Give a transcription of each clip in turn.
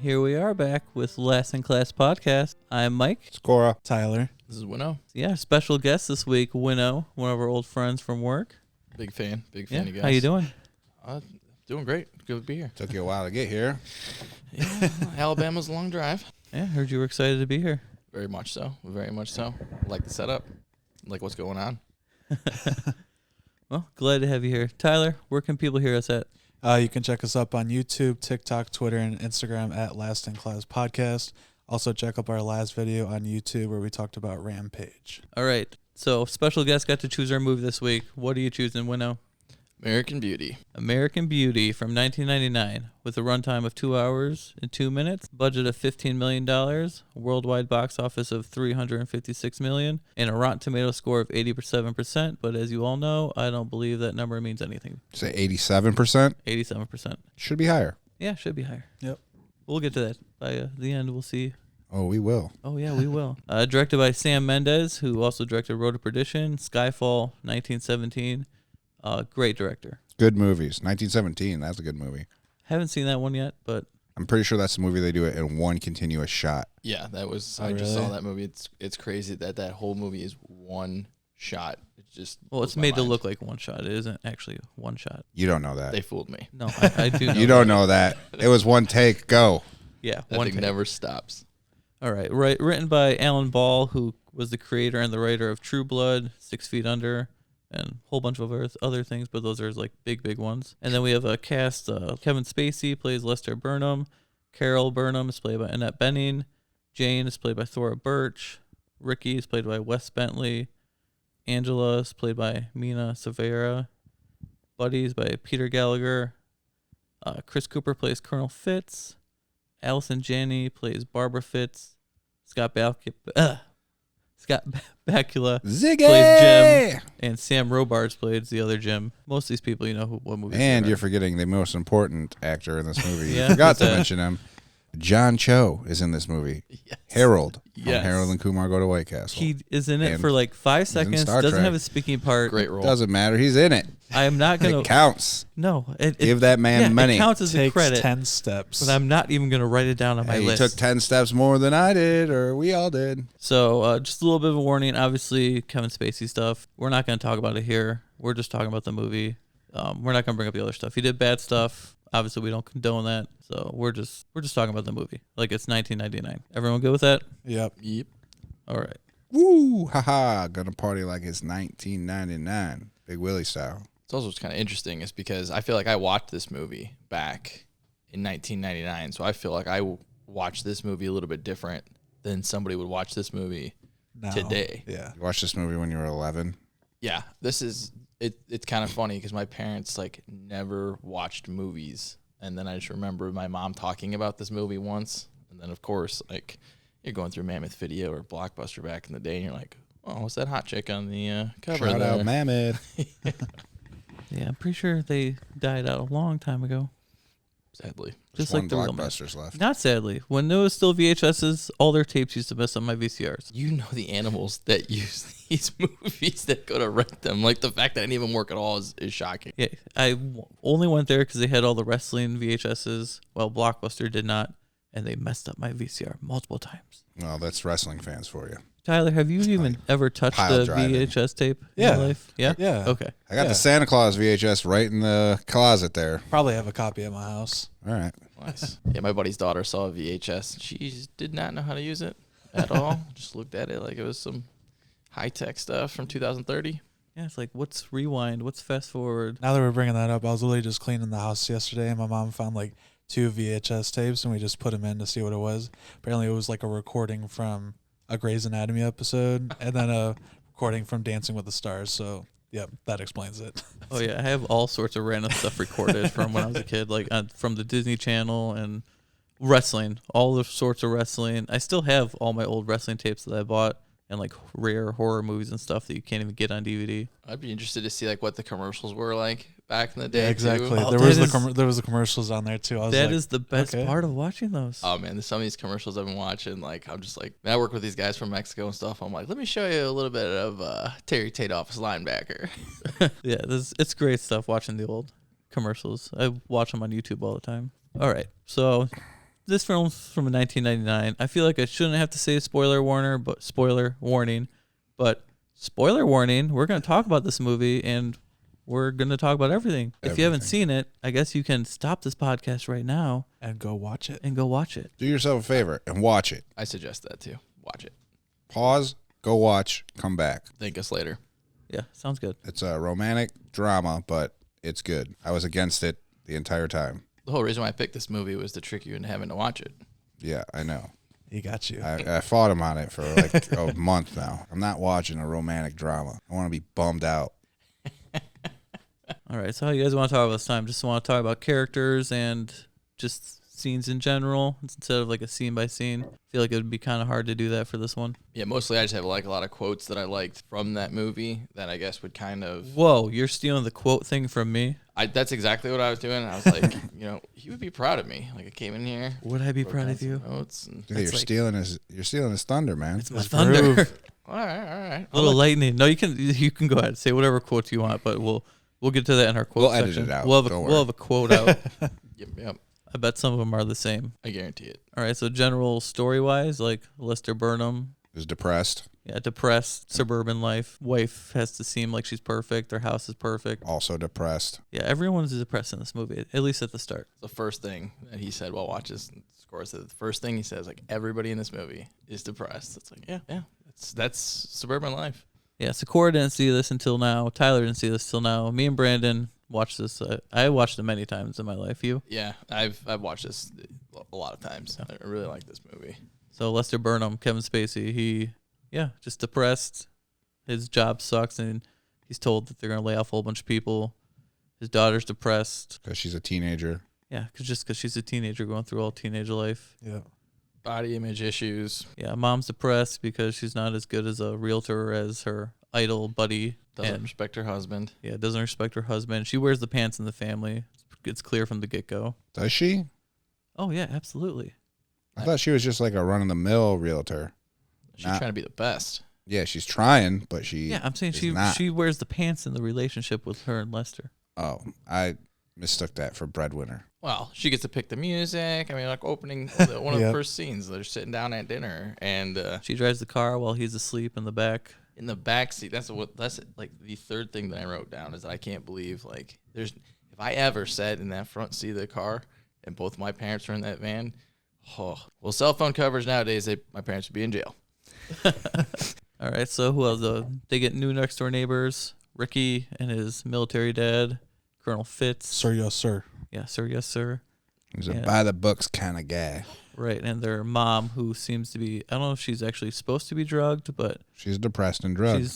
here we are back with Last in Class Podcast. I'm Mike. Scora. Tyler. This is Winnow. Yeah, special guest this week, Winnow, one of our old friends from work. Big fan of you guys. How you doing? Doing great. Good to be here. Took you a while to get here. Yeah, Alabama's a long drive. Yeah, heard you were excited to be here. Very much so. Very much so. Like the setup. Like what's going on. Well, glad to have you here. Tyler, where can people hear us at? You can check us up on YouTube, TikTok, Twitter, and Instagram at Last in Class Podcast. Also, check up our last video on YouTube where we talked about Rampage. All right. So, special guest got to choose our movie this week. What are you choosing, Winnow? American Beauty. American Beauty from 1999 with a runtime of 2 hours and 2 minutes, budget of $15 million, worldwide box office of $356 million, and a Rotten Tomato score of 87%. But as you all know, I don't believe that number means anything. Say 87%? 87%. Should be higher. Yeah, should be higher. Yep. We'll get to that by the end. We'll see. Oh, we will. Oh, yeah, we will. Directed by Sam Mendes, who also directed Road to Perdition, Skyfall, 1917. Great director. Good movies. 1917, that's a good movie. Haven't seen that one yet, but I'm pretty sure that's the movie they do it in one continuous shot. Yeah, that was. Oh, I just really? saw that movie. It's crazy that whole movie is one shot. It just. well, it's blows my made to mind. look like one shot. It isn't actually one shot. You don't know that. They fooled me. No, I do know. You don't know that. It was one take, go. Yeah, That one thing take. never stops. All right, written by Alan Ball, who was the creator and the writer of True Blood, 6 Feet Under, and a whole bunch of other things, but those are like big ones. And then we have a cast. Kevin Spacey plays Lester Burnham. Carol Burnham is played by Annette Bening. Jane is played by Thora Birch. Ricky is played by Wes Bentley. Angela is played by Mina Severa. Buddy is by Peter Gallagher. Chris Cooper plays Colonel Fitz. Allison Janney plays Barbara Fitz. Scott Bakula Ziggy! plays Jim, and Sam Robards plays the other Jim. Most of these people, you know what movies. And they you're are. forgetting the most important actor in this movie. Yeah, You forgot who's to that? mention him. John Cho is in this movie. Yes. Harold. From Yes. Harold and Kumar Go to White Castle. He is in it And for like 5 in seconds. Star Doesn't Trek. have a speaking part. Great role. Doesn't matter. He's in it. I am not gonna. It counts. No, Give that man money. It counts as a Takes credit, 10 steps. but I'm not even gonna write it down on my Hey, he list. took 10 steps more than I did, or we all did. So just a little bit of a warning. Obviously, Kevin Spacey stuff. We're not gonna talk about it here. We're just talking about the movie. We're not gonna bring up the other stuff. He did bad stuff. Obviously, we don't condone that. So we're just talking about the movie. Like it's 1999. Everyone good with that? Yep. Yep. All right. Woo, haha, gonna party like it's 1999. Big Willie style. It's also what's kind of interesting is because I feel like I watched this movie back in 1999, so I feel like I watched this movie a little bit different than somebody would watch this movie Now. today. Yeah. You watched this movie when you were 11? Yeah, this is it. It's kind of funny because my parents like never watched movies, and then I just remember my mom talking about this movie once, and then of course like you're going through Mammoth Video or Blockbuster back in the day, and you're like, oh, what's that hot chick on the cover Shout there? out Mammoth. Yeah, I'm pretty sure they died out a long time ago. Sadly, Just One like the real Blockbusters left. Not sadly. When there was still VHSs, all their tapes used to mess up my VCRs. you know the animals that use these movies that go to rent them. Like the fact that it didn't even work at all is shocking. Yeah, only went there because they had all the wrestling VHSs, while Blockbuster did not, and they messed up my VCR multiple times. Well, that's wrestling fans for you. Tyler, have you even ever touched pile a driving. VHS tape Yeah. in your life? Yeah? Yeah. Okay. I got Yeah. the Santa Claus VHS right in the closet there. Probably have a copy at my house. All right. Nice. Yeah, my buddy's daughter saw a VHS. She just did not know how to use it at all. Just looked at it like it was some high-tech stuff from 2030. Yeah, it's like, what's rewind? What's fast forward? Now that we're bringing that up, I was literally just cleaning the house yesterday, and my mom found like 2 VHS tapes, and we just put them in to see what it was. Apparently, it was like a recording from a Grey's Anatomy episode, and then a recording from Dancing with the Stars. So, yep, that explains it. Oh, yeah, I have all sorts of random stuff recorded from when I was a kid, like from the Disney Channel and wrestling, all the sorts of wrestling. I still have all my old wrestling tapes that I bought and like rare horror movies and stuff that you can't even get on DVD. I'd be interested to see like what the commercials were like back in the day. Yeah, exactly. Too. Oh, there that was there was the commercials on there too. I was That like, is the best okay. part of watching those. Oh man, there's some of these commercials I've been watching. Like I'm just like, I work with these guys from Mexico and stuff. I'm like, let me show you a little bit of Terry Tate Office linebacker. Yeah, it's great stuff watching the old commercials. I watch them on YouTube all the time. All right, so this film's from 1999. I feel like I shouldn't have to say spoiler warning, but spoiler warning. We're going to talk about this movie, and we're going to talk about everything. If you haven't seen it, I guess you can stop this podcast right now And go watch it. Do yourself a favor and watch it. I suggest that too. Watch it. Pause, go watch, come back. Thank us later. Yeah, sounds good. It's a romantic drama, but it's good. I was against it the entire time. The whole reason why I picked this movie was to trick you into having to watch it. Yeah, I know. He got you. I fought him on it for like a month now. I'm not watching a romantic drama. I want to be bummed out. All right, so how you guys want to talk about this time? Just want to talk about characters and just scenes in general instead of like a scene by scene. I feel like it would be kind of hard to do that for this one. Yeah, mostly I just have like a lot of quotes that I liked from that movie that I guess would kind of. Whoa, you're stealing the quote thing from me? That's exactly what I was doing. I was like, he would be proud of me. Like I came in here. Would I be wrote proud down of you? some Notes and, Dude, you're stealing his thunder, man. It's my thunder. all right. Little lightning. No, you can go ahead. Say whatever quotes you want, but we'll get to that in our quote We'll section. edit it out. We'll Don't have a quote out. Yep. I bet some of them are the same. I guarantee it. All right, so general story-wise, like Lester Burnham, Is depressed. yeah, depressed, suburban life. Wife has to seem like she's perfect. Their house is perfect. Also depressed. Yeah, everyone's depressed in this movie, at least at the start. The first thing that he said while watching scores, the first thing he says, like everybody in this movie is depressed. It's like, yeah, that's suburban life. Yeah, Sakura didn't see this until now. Tyler didn't see this till now. Me and Brandon watched this. I watched it many times in my life. You? Yeah, I've watched this a lot of times. I really like this movie. So Lester Burnham, Kevin Spacey, just depressed. His job sucks, and he's told that they're going to lay off a whole bunch of people. His daughter's depressed. Because she's a teenager. Yeah, because she's a teenager going through all teenage life. Yeah. Body image issues. Yeah, mom's depressed because she's not as good as a realtor as her idol buddy. Doesn't respect her husband. Yeah, doesn't respect her husband. She wears the pants in the family. It's clear from the get-go. Does she? Oh, yeah, absolutely. I thought she was just like a run-of-the-mill realtor. She's trying to be the best. Yeah, she's trying, but she Yeah, I'm saying is not. she wears the pants in the relationship with her and Lester. Oh, I mistook that for breadwinner. Well, she gets to pick the music. I mean, like opening one of the Yep. first scenes, they're sitting down at dinner, and She drives the car while he's asleep in the back. in the back seat. That's like the third thing that I wrote down is that I can't believe like if I ever sat in that front seat of the car and both my parents were in that van. Oh, well, cell phone coverage nowadays, my parents would be in jail. All right, so who else? They get new next door neighbors. Ricky and his military dad, Colonel Fitz. Sir, yes, sir. Yeah, sir, yes, sir. He's a Yeah. by-the-books kind of guy. Right, and their mom, who seems to be, I don't know if she's actually supposed to be drugged, but She's depressed and drugged.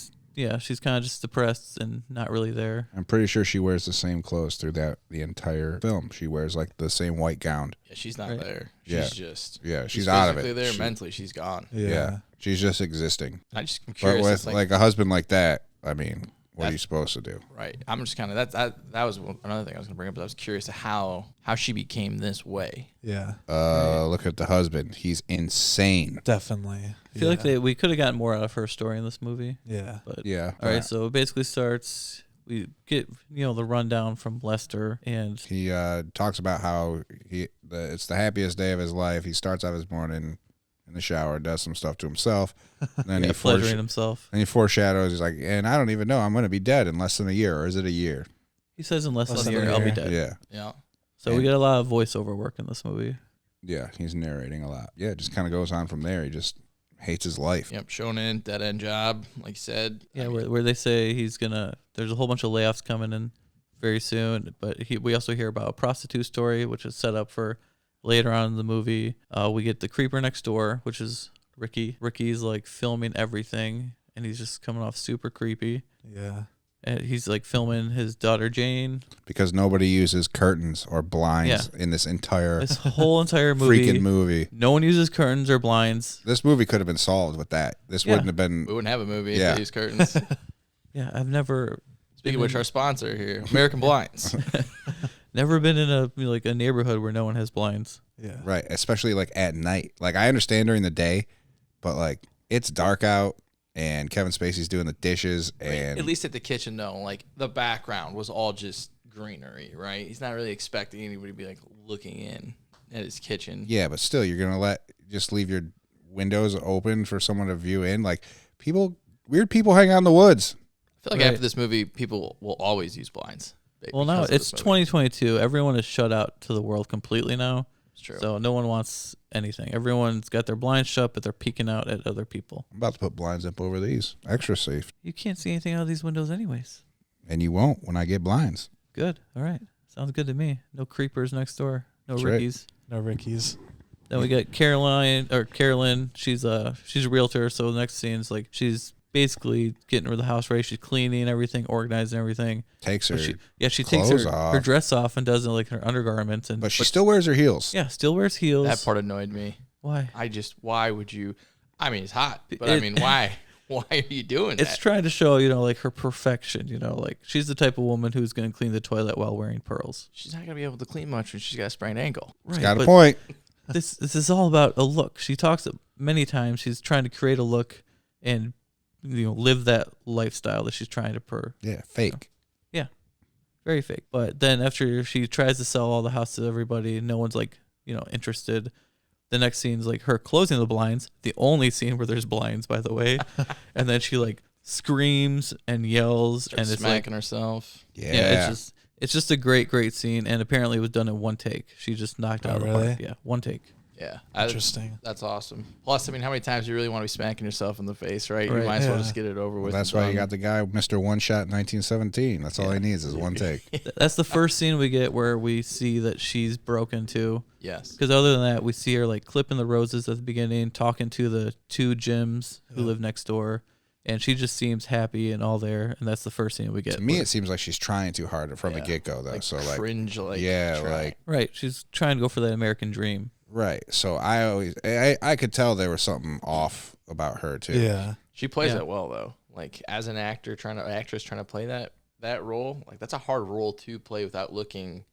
she's kind of just depressed and not really there. I'm pretty sure she wears the same clothes through the entire film. She wears like the same white gown. Yeah, she's not Right. there. Yeah. She's She's out of physically it. there. She- Mentally, she's gone. Yeah. She's just existing. I'm But curious. with it's like a husband like that, I mean, what are you That's- supposed to do? right. I'm just kind of that was another thing I was going to bring up. But I was curious to how she became this way. Yeah. Look at the husband. He's insane. Definitely. I feel like we could have gotten more out of her story in this movie. Yeah. But Yeah. all right, so it basically starts. We get the rundown from Lester, and He talks about how it's the happiest day of his life. He starts out his morning in the shower, does some stuff to himself, and then pleasuring himself. and he foreshadows. He's like, and I don't even know. I'm going to be dead in less than a year, or is it a year? He says in less Less than a than year, a I'll be year. dead. Yeah. Yeah. So we And- get a lot of voiceover work in this movie. Yeah. He's narrating a lot. Yeah. It just kind of goes on from there. He just hates his life. Yep. Shonen dead end job, like you said. Yeah, I mean, where they say there's a whole bunch of layoffs coming in very soon, but we also hear about a prostitute story, which is set up for later on in the movie. We get the creeper next door, which is Ricky. Ricky's like filming everything, and he's just coming off super creepy. Yeah. And he's like filming his daughter Jane. Because nobody uses curtains or blinds in this entire This whole entire movie, freaking movie. no one uses curtains or blinds. This movie could have been solved with that. This Yeah. wouldn't have been. we wouldn't have a movie Yeah. if they used curtains. Yeah, I've never Speaking of which, our sponsor here, American Blinds. never been in a neighborhood where no one has blinds. Yeah. Right, especially like at night. Like I understand during the day, but like it's dark out and Kevin Spacey's doing the dishes and At least at the kitchen, though, like the background was all just greenery, right? He's not really expecting anybody to be like looking in at his kitchen. Yeah, but still, you're gonna just leave your windows open for someone to view in. Like weird people hang out in the woods. I feel like after this movie, people will always use blinds. Well, now it's 2022. Everyone is shut out to the world completely now. It's true. So no one wants anything. Everyone's got their blinds shut, but they're peeking out at other people. I'm about to put blinds up over these. Extra safe. You can't see anything out of these windows anyways. And you won't when I get blinds. Good. All right. Sounds good to me. No creepers next door. No That's right. Rickies. No Rickies. Then we got Carolyn. She's a realtor. So the next scene is like she's basically getting rid of the house, right? She's cleaning everything, organizing everything. Takes her. She takes her dress off and does it like her undergarments, but she still wears her heels. Yeah, still wears heels. That part annoyed me. Why? Why would you? I mean, it's hot, but why? Why are you doing that? It's trying to show, like her perfection. Like she's the type of woman who's going to clean the toilet while wearing pearls. She's not going to be able to clean much when she's got a sprained ankle. Right, got a point. This is all about a look. She talks many times. She's trying to create a look and live that lifestyle that she's trying to fake. Yeah, very fake. But then after she tries to sell all the house to everybody, no one's interested. The next scene is like her closing the blinds. The only scene where there's blinds, by the way. And then she screams and yells and it's smacking herself. Yeah. It's just a great scene. And apparently it was done in one take. She just knocked out of the park. Yeah, one take. Yeah. Interesting. That's awesome. Plus, how many times do you really want to be smacking yourself in the face, right? You might as well just get it over with. Well, that's why you got the guy, Mr. One Shot 1917. That's all he needs is one take. That's the first scene we get where we see that she's broken too. Yes. Because other than that, we see her clipping the roses at the beginning, talking to the two Jims who live next door. And she just seems happy and all there. And that's the first scene we get. To me, it seems like she's trying too hard from the get-go, though. Cringe, right. She's trying to go for that American dream. Right. So I could tell there was something off about her too. Yeah. She plays it well though. As an actress trying to play that role, that's a hard role to play without looking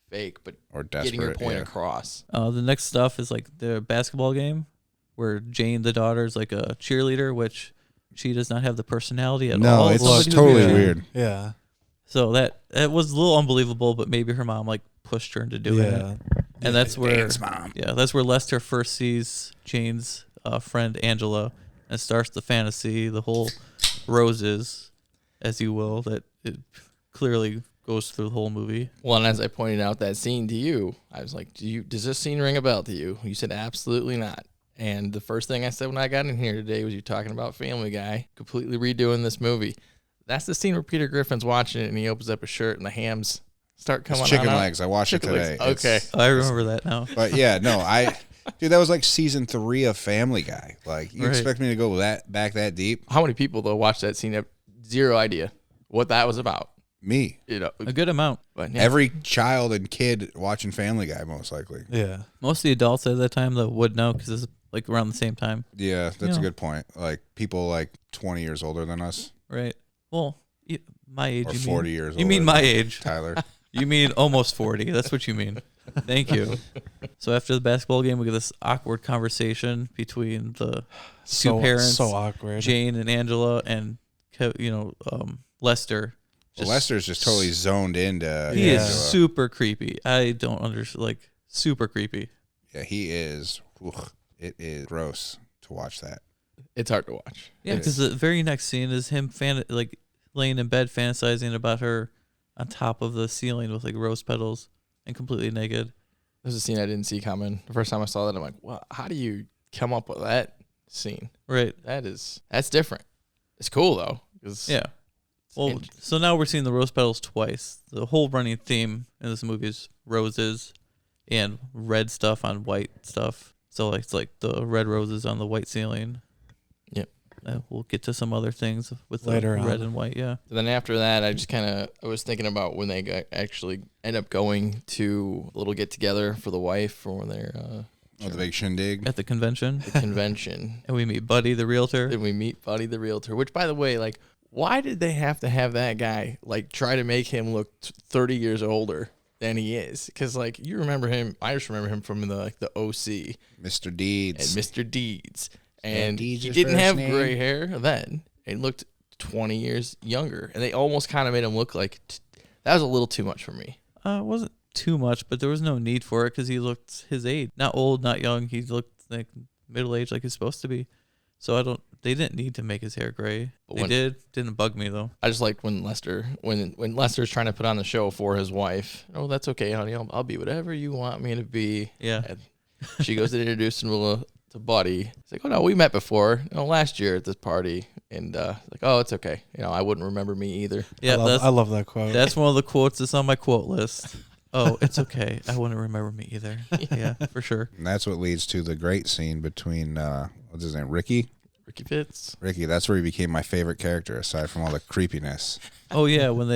fake, but or desperate, getting your point across. The next stuff is the basketball game where Jane, the daughter, is a cheerleader, which she does not have the personality at all. No, it's totally weird. Yeah. So that was a little unbelievable, but maybe her mom pushed her into doing it. And that's where Thanks, Mom. Yeah, that's where Lester first sees Jane's friend Angela and starts the fantasy, the whole roses, as you will, that it clearly goes through the whole movie. Well, and as I pointed out that scene to you, I was like, does this scene ring a bell to you? You said absolutely not. And the first thing I said when I got in here today was you talking about Family Guy, completely redoing this movie. That's the scene where Peter Griffin's watching it and he opens up his shirt and the hams start coming out. Chicken legs. I watched it today. Okay. I remember that now. But yeah, no, dude, that was season 3 of Family Guy. You expect me to go back that deep? How many people though watched that scene have zero idea what that was about? Me. A good amount. But every child and kid watching Family Guy, most likely. Yeah. Most of the adults at that time though would know because it's around the same time. Yeah, that's a good point. People 20 years older than us. Right. Well, my age. Or 40 years older. You mean my age. Tyler. You mean almost 40. That's what you mean. Thank you. So after the basketball game, we get this awkward conversation between the two parents. So awkward. Jane and Angela and, Lester. Lester's just totally zoned into He Angela. is super creepy. I don't understand. Super creepy. Yeah, he is. It is gross to watch that. It's hard to watch. Yeah, because the very next scene is him laying in bed fantasizing about her on top of the ceiling with rose petals and completely naked. There's a scene I didn't see coming. The first time I saw that, I'm like, well, how do you come up with that scene? Right. That's different. It's cool though. Yeah. Well, so now we're seeing the rose petals twice. The whole running theme in this movie is roses and red stuff on white stuff. So it's the red roses on the white ceiling. Yep. We'll get to some other things with Later the red on. and white. Yeah. Then after that, I was thinking about when they actually end up going to a little get together for the wife or when they're the big shindig At the convention. the convention. And we meet Buddy, the realtor. Then we meet Buddy the realtor, which by the way, why did they have to have that guy try to make him look 30 years older than he is? Because you remember him, I just remember him from the OC, Mr. Deeds. and Mr. Deeds, and Deeds he his didn't first have name? gray hair then, and looked 20 years younger, and they almost kind of made him look that was a little too much for me. Wasn't too much, but there was no need for it because he looked his age. Not old, not young. He looked like middle-aged like he's supposed to be. So they didn't need to make his hair gray. Didn't bug me though. I just like when Lester's trying to put on the show for his wife. Oh, that's okay, honey. I'll be whatever you want me to be. Yeah. And she goes to introduce him to Buddy. He's like, oh no, we met before. Last year at this party. And like, oh, it's okay. I wouldn't remember me either. Yeah, I love that quote. That's one of the quotes that's on my quote list. Oh, it's okay. I wouldn't remember me either. Yeah, for sure. And that's what leads to the great scene between what's his name, Ricky. Ricky Fitz. Ricky. That's where he became my favorite character, aside from all the creepiness. Oh yeah, when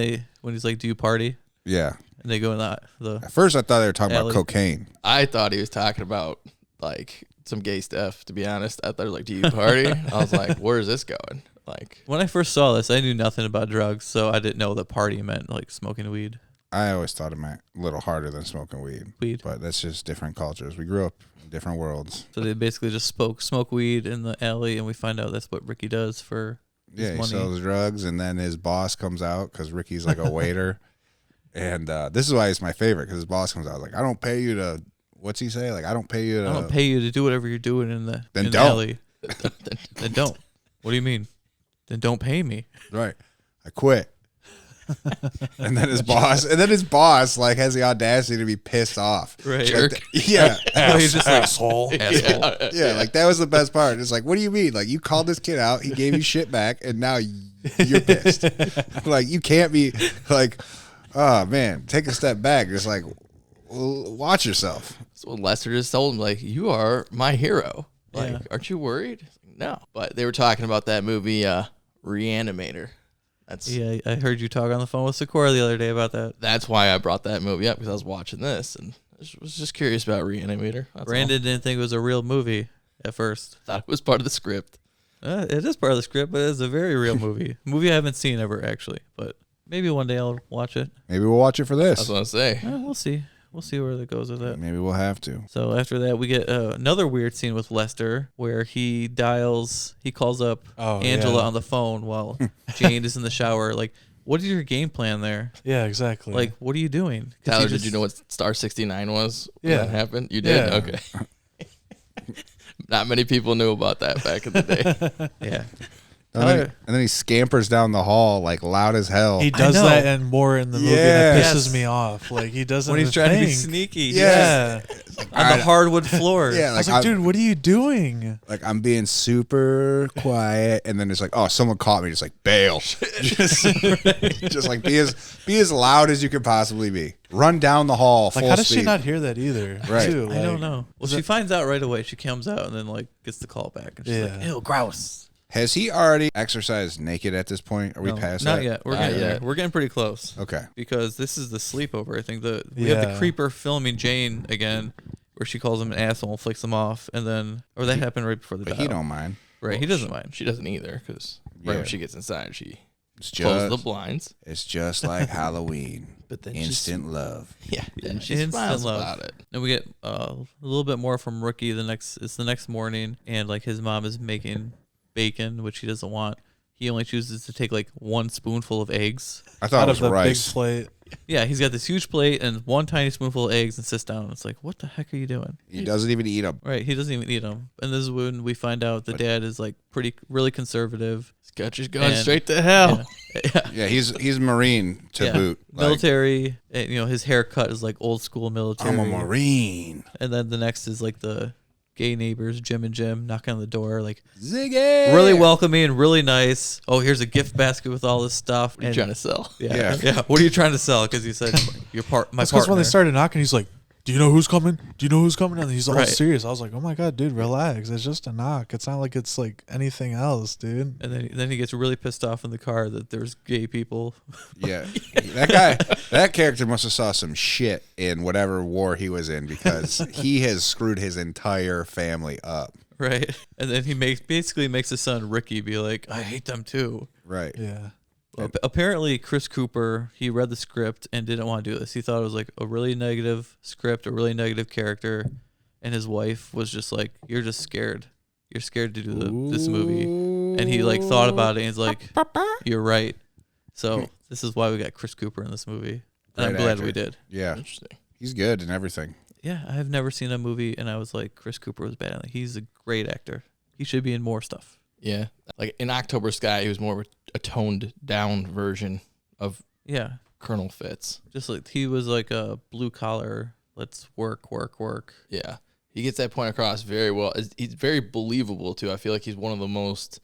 he's like, "Do you party?" Yeah. And they go in the. At first, I thought they were talking alley. about cocaine. I thought he was talking about like some gay stuff. To be honest, I thought it was like, "Do you party?" I was like, "Where is this going?" Like when I first saw this, I knew nothing about drugs, so I didn't know that party meant like smoking weed. I always thought it meant a little harder than smoking weed. But that's just different cultures. We grew up in different worlds. So they basically just smoke weed in the alley, and we find out that's what Ricky does for his he money. sells drugs, and then his boss comes out because Ricky's like a waiter. And this is why it's my favorite, because his boss comes out like, I don't pay you to, what's he say? Like, I don't pay you to. I don't pay you to do whatever you're doing in the, Then in don't. the alley. Then don't. What do you mean? Then don't pay me. Right. I quit. and then his boss like has the audacity to be pissed off. Right. Like, yeah. He's just like, asshole. Yeah, like that was the best part. It's like, what do you mean? Like you called this kid out, he gave you shit back, and now you're pissed. Like you can't be like, oh man, take a step back. Just like, watch yourself. So Lester just told him, like, you are my hero. Like, Yeah. aren't you worried? No. But they were talking about that movie, Reanimator. yeah, I heard you talk on the phone with Sakura the other day about that. That's why I brought that movie up, because I was watching this and I was just curious about Reanimator. That's Brandon didn't think it was a real movie at first. all. Thought it was part of the script. It is part of the script, but it's a very real movie. Movie I haven't seen ever, actually. But maybe one day I'll watch it. Maybe we'll watch it for I was this. going to say. We'll see. We'll see where that goes with that. Maybe we'll have to. So after that, we get another weird scene with Lester where he calls up Angela on the phone while Jane is in the shower. Like, what is your game plan there? Yeah, exactly. Like, what are you doing? Tyler, did you know what Star 69 was when that happened? You did? Yeah. Okay. Not many people knew about that back in the day. Yeah. And then he scampers down the hall like loud as hell. he does know. that and more in the movie that Yes. pisses me off. Like he doesn't When he's trying to be think. sneaky. Yeah. On the hardwood floor. Yeah, I was like, like, dude, what are you doing? like I'm being super quiet, and then it's like, oh, someone caught me. Just like bail, just like be as loud as you could possibly be. Run down the hall Like, full how does speed. she not hear that either? Right. Too? I don't Like, know. Well, she finds out right away. She comes out and then like gets the call back. And she's like, Yeah. ew, grouse. Has he already exercised naked at this point? Are we No, past not that? yet. We're Not getting there. yet. We're getting pretty close. Okay. Because this is the sleepover. I think we have the Yeah. creeper filming Jane again, where she calls him an asshole and flicks him off, and then that happened right before the But dial. he don't mind. Right, he doesn't mind. She doesn't either, because right Yeah. when she gets inside, she It's closes the just blinds. it's just like Halloween. But then Instant love. then she Instant smiles love. about it. And we get a little bit more from Rookie. It's the next morning, and like his mom is making bacon, which he doesn't want. He only chooses to take like one spoonful of eggs. I thought Out it of was the rice. big plate. Yeah, he's got this huge plate and one tiny spoonful of eggs and sits down. It's like, what the heck are you doing? He doesn't even eat them. Right, he doesn't even eat them. And this is when we find out the dad is like really conservative. Scotch is going And- straight to hell. Yeah. Yeah, he's Marine to Yeah. boot. Like, Military, and, his haircut is like old school military. I'm a Marine. And then the next is like the gay neighbors, Jim and Jim, knocking on the door, like Ziggy. really welcoming, really nice. Oh, here's a gift basket with all this stuff. What are you trying to sell? Yeah, Yeah. What are you trying to sell? Because he said my That's because partner. when they started knocking, he's like, "Do you know who's coming? Do you know who's coming?" And he's all Right. serious. I was like, "Oh my god, dude, relax. It's just a knock. It's not like it's like anything else, dude." And then he gets really pissed off in the car that there's gay people. Yeah, that character must have saw some shit in whatever war he was in, because he has screwed his entire family up. Right. And then he basically makes his son Ricky be like, I hate them too. Right. Yeah. Well, apparently Chris Cooper, he read the script and didn't want to do this. He thought it was like a really negative script, a really negative character, and his wife was just like, "You're just scared. You're scared to do this movie." And he like thought about it and he's like, "You're right." So this is why we got Chris Cooper in this movie. And I'm Great glad actor. we did. Yeah, Interesting. He's good in everything. Yeah, I've never seen a movie and I was like, Chris Cooper was bad. Like, he's a great actor. He should be in more stuff. Yeah. Like in October Sky, he was more of a toned down version of Yeah, Colonel Fitz. just like he was like a blue collar. Let's work. Yeah. He gets that point across very well. He's very believable, too. I feel like he's one of the most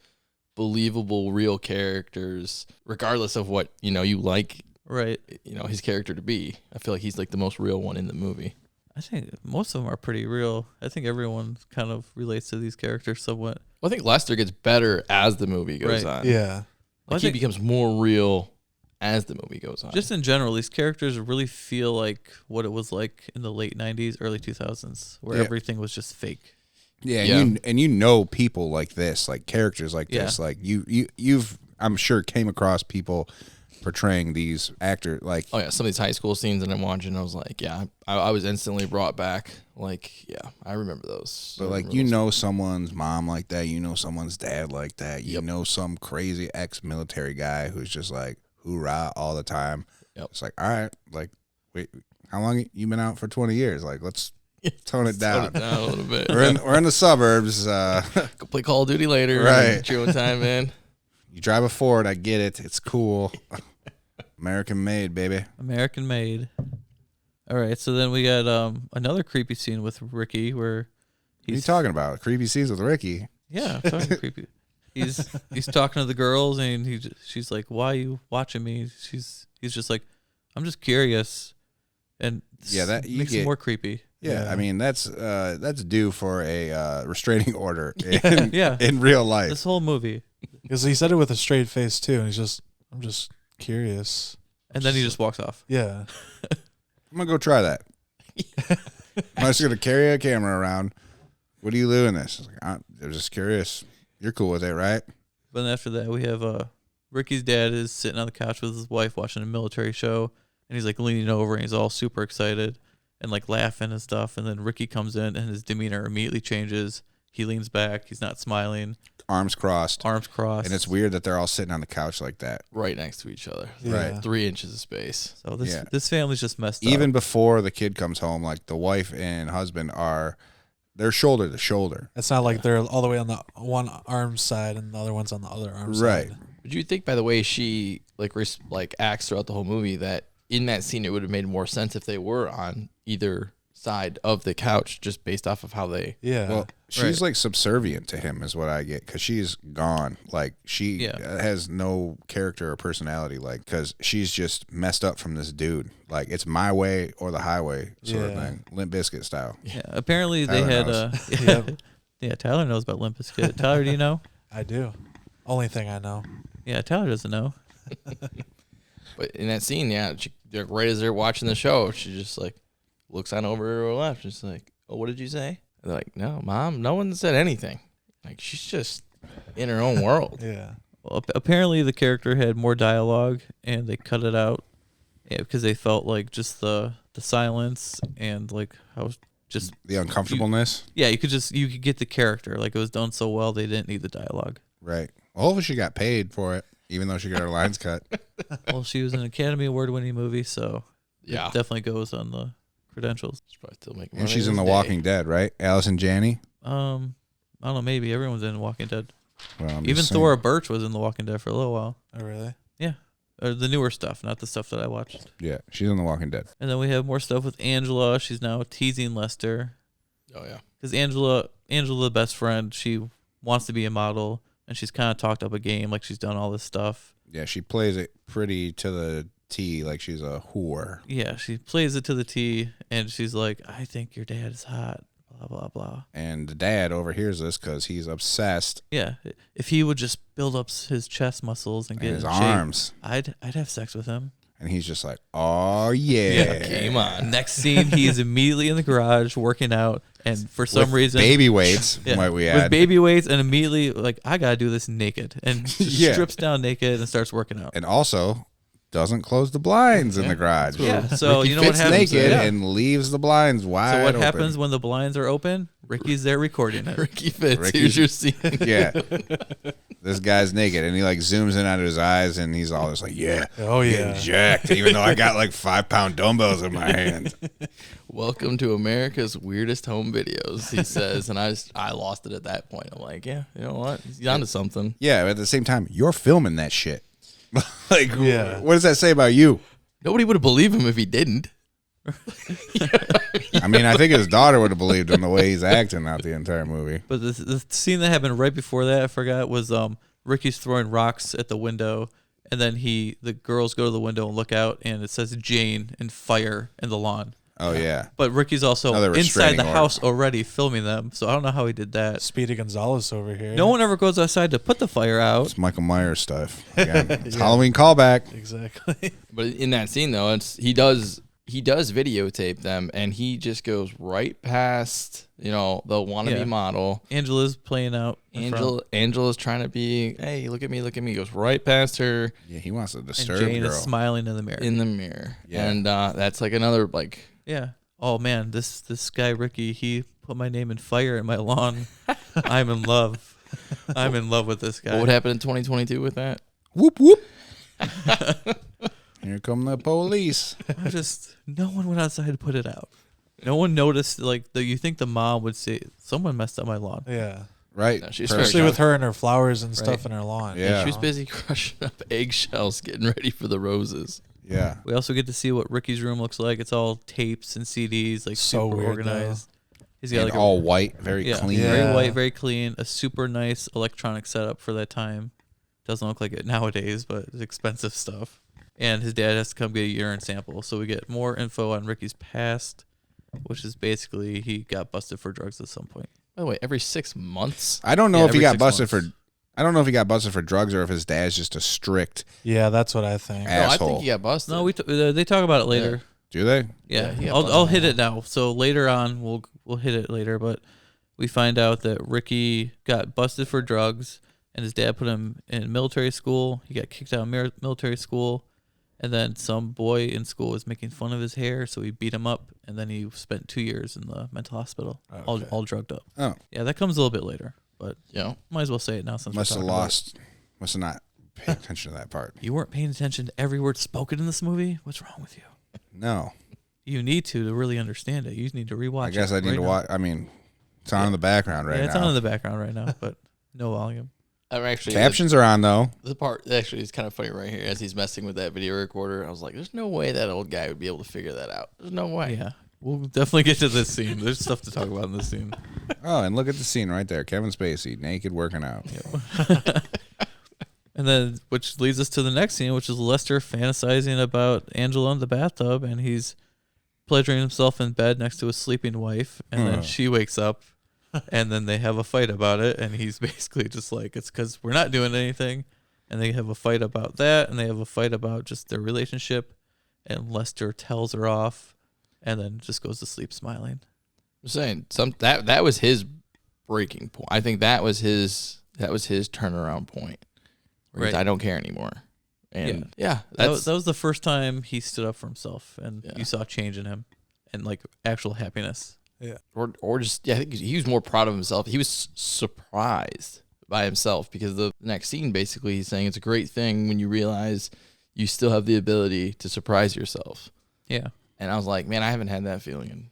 believable, real characters, regardless of what, you like, Right. his character to be. I feel like he's like the most real one in the movie. I think most of them are pretty real. I think everyone kind of relates to these characters somewhat. Well, I think Lester gets better as the movie goes Right. on. Yeah. Well, I He think becomes more real as the movie goes on. just in general, these characters really feel like what it was like in the late 90s, early 2000s, where Yeah. everything was just fake. Yeah, Yeah. and you know people like this, like characters like Yeah. this, like you've I'm sure came across people portraying these actors like Oh yeah, some of these high school scenes that I'm watching, I was like, yeah, I was instantly brought back. Like, yeah, I remember those. but like someone's mom like that, someone's dad like that, you Yep. know some crazy ex-military guy who's just like hoorah all the time. Yep. It's like, all right, like wait, how long you been out for 20 years? Like let's tone it down. a little bit. We're in the suburbs. Go play Call of Duty later. Right. Newtime, man. You drive a Ford, I get it. It's cool. American made, baby. American made. All right, so then we got another creepy scene with Ricky where What are you talking about? Creepy scenes with Ricky. Yeah, I'm talking creepy. He's talking to the girls and she's like, "Why are you watching me?" He's just like, "I'm just curious," and Yeah, that you makes it get more creepy. Yeah, Yeah. I mean that's due for a restraining order in, Yeah. in real life. This whole movie, Because he said it with a straight face too, and I'm just curious. and then he just walks off. Yeah. I'm gonna go try that. I'm just gonna carry a camera around. What are you doing this? I was like, I'm just curious. You're cool with it, right? But then after that, we have Ricky's dad is sitting on the couch with his wife watching a military show, and he's like leaning over and he's all super excited and like laughing and stuff. And then Ricky comes in and his demeanor immediately changes. He leans back. He's not smiling. Arms crossed. Arms crossed. And it's weird that they're all sitting on the couch like that. Right next to each other. Yeah. Right. 3 inches of space. So this Yeah. this family's just messed up. Even before the kid comes home, like the wife and husband they're shoulder to shoulder. It's not like they're all the way on the one arm side and the other one's on the other arm Right. side. Would you think, by the way, she like acts throughout the whole movie, that in that scene it would have made more sense if they were on either side of the couch, just based off of how they. Yeah. Well, she's like subservient to him is what I get, because she's gone. Like she has no character or personality, like, because she's just messed up from this dude. Like it's my way or the highway sort of thing, Limp Bizkit style. Yeah, apparently they Tyler had yeah, Tyler knows about Limp Bizkit. Tyler, do you know? I do. Only thing I know. Yeah, Tyler doesn't know. But in that scene, yeah, right as they're watching the show, she just like looks on over to her left. She's like, "Oh, what did you say?" And they're like, "No, Mom, no one said anything." Like she's just in her own world. Yeah. Well, apparently the character had more dialogue and they cut it out because they felt like just the silence and like how just The uncomfortableness. you could get the character, like it was done so well they didn't need the dialogue. Right. Well, hopefully she got paid for it, even though she got her lines cut. Well, she was an Academy Award winning movie, so Yeah, it definitely goes on the credentials. she's probably still making And money she's to in The this day. Walking Dead, right? Allison Janney. I don't know, maybe everyone's in Walking Dead. Well, I'm Even just saying. Thora Birch was in The Walking Dead for a little while. Oh, really? Yeah, or the newer stuff, not the stuff that I watched. Yeah, she's in The Walking Dead. And then we have more stuff with Angela. She's now teasing Lester Oh yeah, because Angela, the best friend, she wants to be a model, and she's kind of talked up a game, like she's done all this stuff. Yeah, she plays it pretty to the T, like she's a whore. Yeah, she plays it to the T, and she's like, "I think your dad is hot." Blah blah blah. And the dad overhears this because he's obsessed. Yeah, if he would just build up his chest muscles and And get his in shape, arms. I'd have sex with him. And he's just like, oh, yeah. came on. Next scene, he's immediately in the garage working out, and for some With reason, baby weights, yeah, might we with add. baby weights, and immediately like I gotta do this naked, and just Yeah. strips down naked and starts working out. And also doesn't close the blinds in the garage. Yeah, so Ricky you know what fits happens? naked Yeah. and leaves the blinds wide So what open. happens when the blinds are open? Ricky's there recording it. Ricky Fitz. Ricky- Here's your scene. Yeah. this guy's naked, and he like zooms in out of his eyes, and he's all just like, yeah, Oh, I'm yeah. getting jacked, even though I got like 5-pound dumbbells in my hand. Welcome to America's weirdest home videos, he says, and I lost it at that point. I'm like, yeah, you know what? He's onto something. Yeah, but at the same time, you're filming that shit. Like, Yeah. what does that say about you? Nobody would have believed him if he didn't. I mean, I think his daughter would have believed him the way he's acting out the entire movie. But the scene that happened right before that, I forgot, was Ricky's throwing rocks at the window, and then the girls go to the window and look out, and it says Jane and fire in the lawn. Oh, yeah. But Ricky's also Another inside restraining the order. house already filming them, so I don't know how he did that. Speedy Gonzalez over here. No one ever goes outside to put the fire out. It's Michael Myers stuff. Again, it's Halloween callback. Exactly. But in that scene, though, he does videotape them, and he just goes right past, the wannabe Yeah. model. Angela's playing out. in front, Angela's trying to be, hey, look at me. He goes right past her Yeah, he wants to and disturb Jane girl. is smiling in the mirror. in the mirror. Yeah. And that's like another, like, Yeah. Oh man, this guy Ricky, he put my name in fire in my lawn. I'm in love. I'm in love with this guy. what would happen in 2022 with that? Whoop, whoop. Here come the police. No one went outside to put it out. No one noticed. Like you think the mom would say, "Someone messed up my lawn." Yeah. Right. No, she's Perfect. Especially with her and her flowers and stuff Right. in her lawn. Yeah. She was busy crushing up eggshells, getting ready for the roses. Yeah. We also get to see what Ricky's room looks like. It's all tapes and CDs, like So super weird, organized. He's got And like all white, very yeah, clean. Yeah. very white, very clean. A super nice electronic setup for that time. Doesn't look like it nowadays, but it's expensive stuff. And his dad has to come get a urine sample, so we get more info on Ricky's past, which is basically he got busted for drugs at some point. By the way, every 6 months. I don't know Yeah, if he every got 6 busted months. for. I don't know if he got busted for drugs or if his dad's just a strict Yeah, that's what I think. No, I asshole. think he got busted. No, they talk about it later. Do they? Yeah, he got I'll busted. hit it now. So later on, we'll hit it later. But we find out that Ricky got busted for drugs, and his dad put him in military school. He got kicked out of military school, and then some boy in school was making fun of his hair, so he beat him up, and then he spent 2 years in the mental hospital, all drugged up. Oh, Yeah, that comes a little bit later, but might as well say it now since must we're have talking about it. lost. Must have not paid attention to that part. You weren't paying attention to every word spoken in this movie. What's wrong with you? No, You need to really understand it. You need to rewatch. I guess it I need right to now. watch. I mean, it's on in the background right Yeah, it's now. on in the background right now, but no volume. I'm actually Captions are on though. The part actually is kind of funny right here as he's messing with that video recorder. I was like, "There's no way that old guy would be able to figure that out. There's no way." Yeah, we'll definitely get to this scene. There's stuff to talk about in this scene. Oh, and look at the scene right there. Kevin Spacey naked working out. And then, which leads us to the next scene, which is Lester fantasizing about Angela in the bathtub, and he's pleasuring himself in bed next to his sleeping wife, and then she wakes up, and then they have a fight about it, and he's basically just like, it's because we're not doing anything, and they have a fight about that, and they have a fight about just their relationship, and Lester tells her off, and then just goes to sleep smiling. I'm saying that was his breaking point. I think that was his turnaround point. Where he's, Right. I don't care anymore. And yeah, That was the first time he stood up for himself, and Yeah. you saw change in him, and like actual happiness. or just I think he was more proud of himself. He was surprised by himself because the next scene basically he's saying it's a great thing when you realize you still have the ability to surprise yourself. Yeah. And I was like, man, I haven't had that feeling in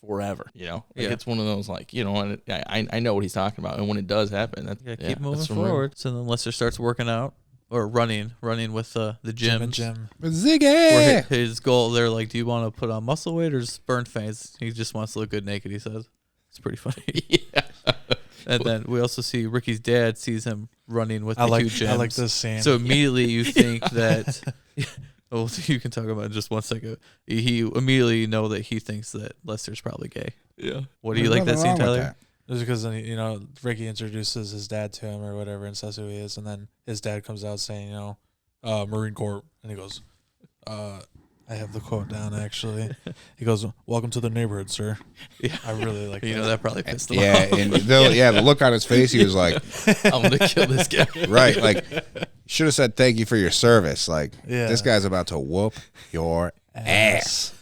forever. Like Yeah. it's one of those like, and I know what he's talking about, and when it does happen, You gotta keep moving forward. So then Lester starts working out or running with the Jim and gyms. Jim. Ziggy. Where his goal, they're like, do you want to put on muscle weight or just burn fans? He just wants to look good naked, he says. It's pretty funny. Yeah. And then we also see Ricky's dad sees him running with I the like two gyms. I like this scene. So immediately you think that, well, you can talk about it in just 1 second. He immediately know that he thinks that Lester's probably gay. Yeah. What do you like that scene, Tyler? It's because Ricky introduces his dad to him or whatever and says who he is, and then his dad comes out saying, Marine Corps, and he goes, I have the quote down actually. He goes, "Welcome to the neighborhood, sir." Yeah. I really like that. That probably pissed him Yeah, off. and the look on his face, he was like, I'm gonna kill this guy. right, like, should have said thank you for your service. Like, Yeah. this guy's about to whoop your ass.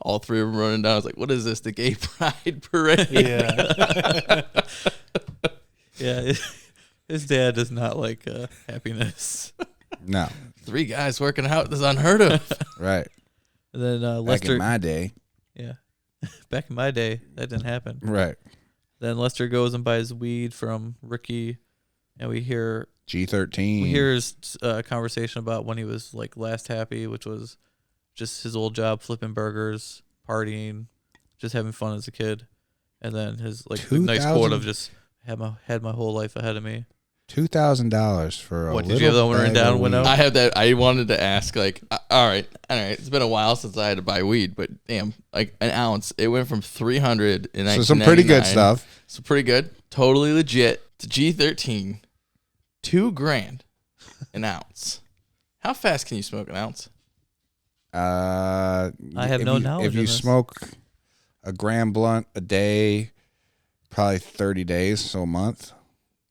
All three of them running down. I was like, what is this? The gay pride parade? Yeah. Yeah. His dad does not like happiness. No. 3 guys working out is unheard of. Right. And then Back Lester. in my day. Yeah. Back in my day, that didn't happen. Right. Then Lester goes and buys weed from Ricky, and we hear G13. his conversation about when he was like last happy, which was just his old job flipping burgers, partying, just having fun as a kid. And then his like the nice quote of just had my whole life ahead of me. $2,000 for a What, did little you have that one bag written down, of Winnow? weed. I have that. I wanted to ask, like, all right. It's been a while since I had to buy weed, but damn, like an ounce. It went from 300 in So some pretty good 1999. stuff. So pretty good, totally legit. To G13, $2,000 an ounce. How fast can you smoke an ounce? I have no knowledge If you of this. smoke a gram blunt a day, probably 30 days, so a month.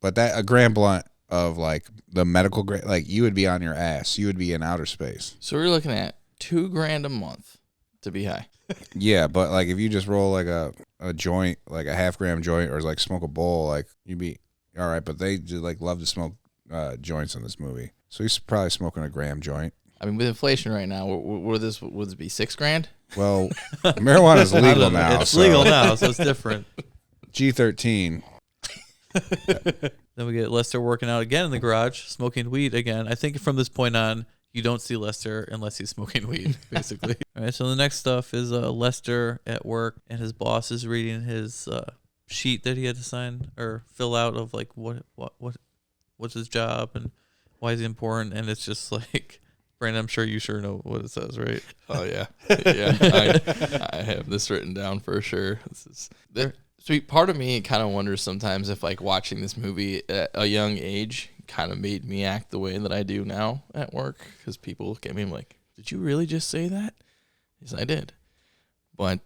But that a gram blunt of like the medical grade, like you would be on your ass. You would be in outer space. So we're looking at $2,000 a month to be high. Yeah, but like if you just roll like a joint, like a half-gram joint, or like smoke a bowl, like you'd be all right. But they just like love to smoke joints in this movie, so he's probably smoking a gram joint. I mean, with inflation right now, would this be $6,000? Well, marijuana is legal now. It's so legal now, so it's different. G13. Then we get Lester working out again in the garage, smoking weed again. I think from this point on, you don't see Lester unless he's smoking weed, basically. All right, so the next stuff is Lester at work, and his boss is reading his sheet that he had to sign or fill out of like what's his job and why is he important, and it's just like, Brandon, I'm sure you know what it says, right? Oh yeah, yeah. I have this written down for sure. This is sweet. Part of me kind of wonders sometimes if like watching this movie at a young age kind of made me act the way that I do now at work, because people look at me and like, did you really just say that? Yes, I did. But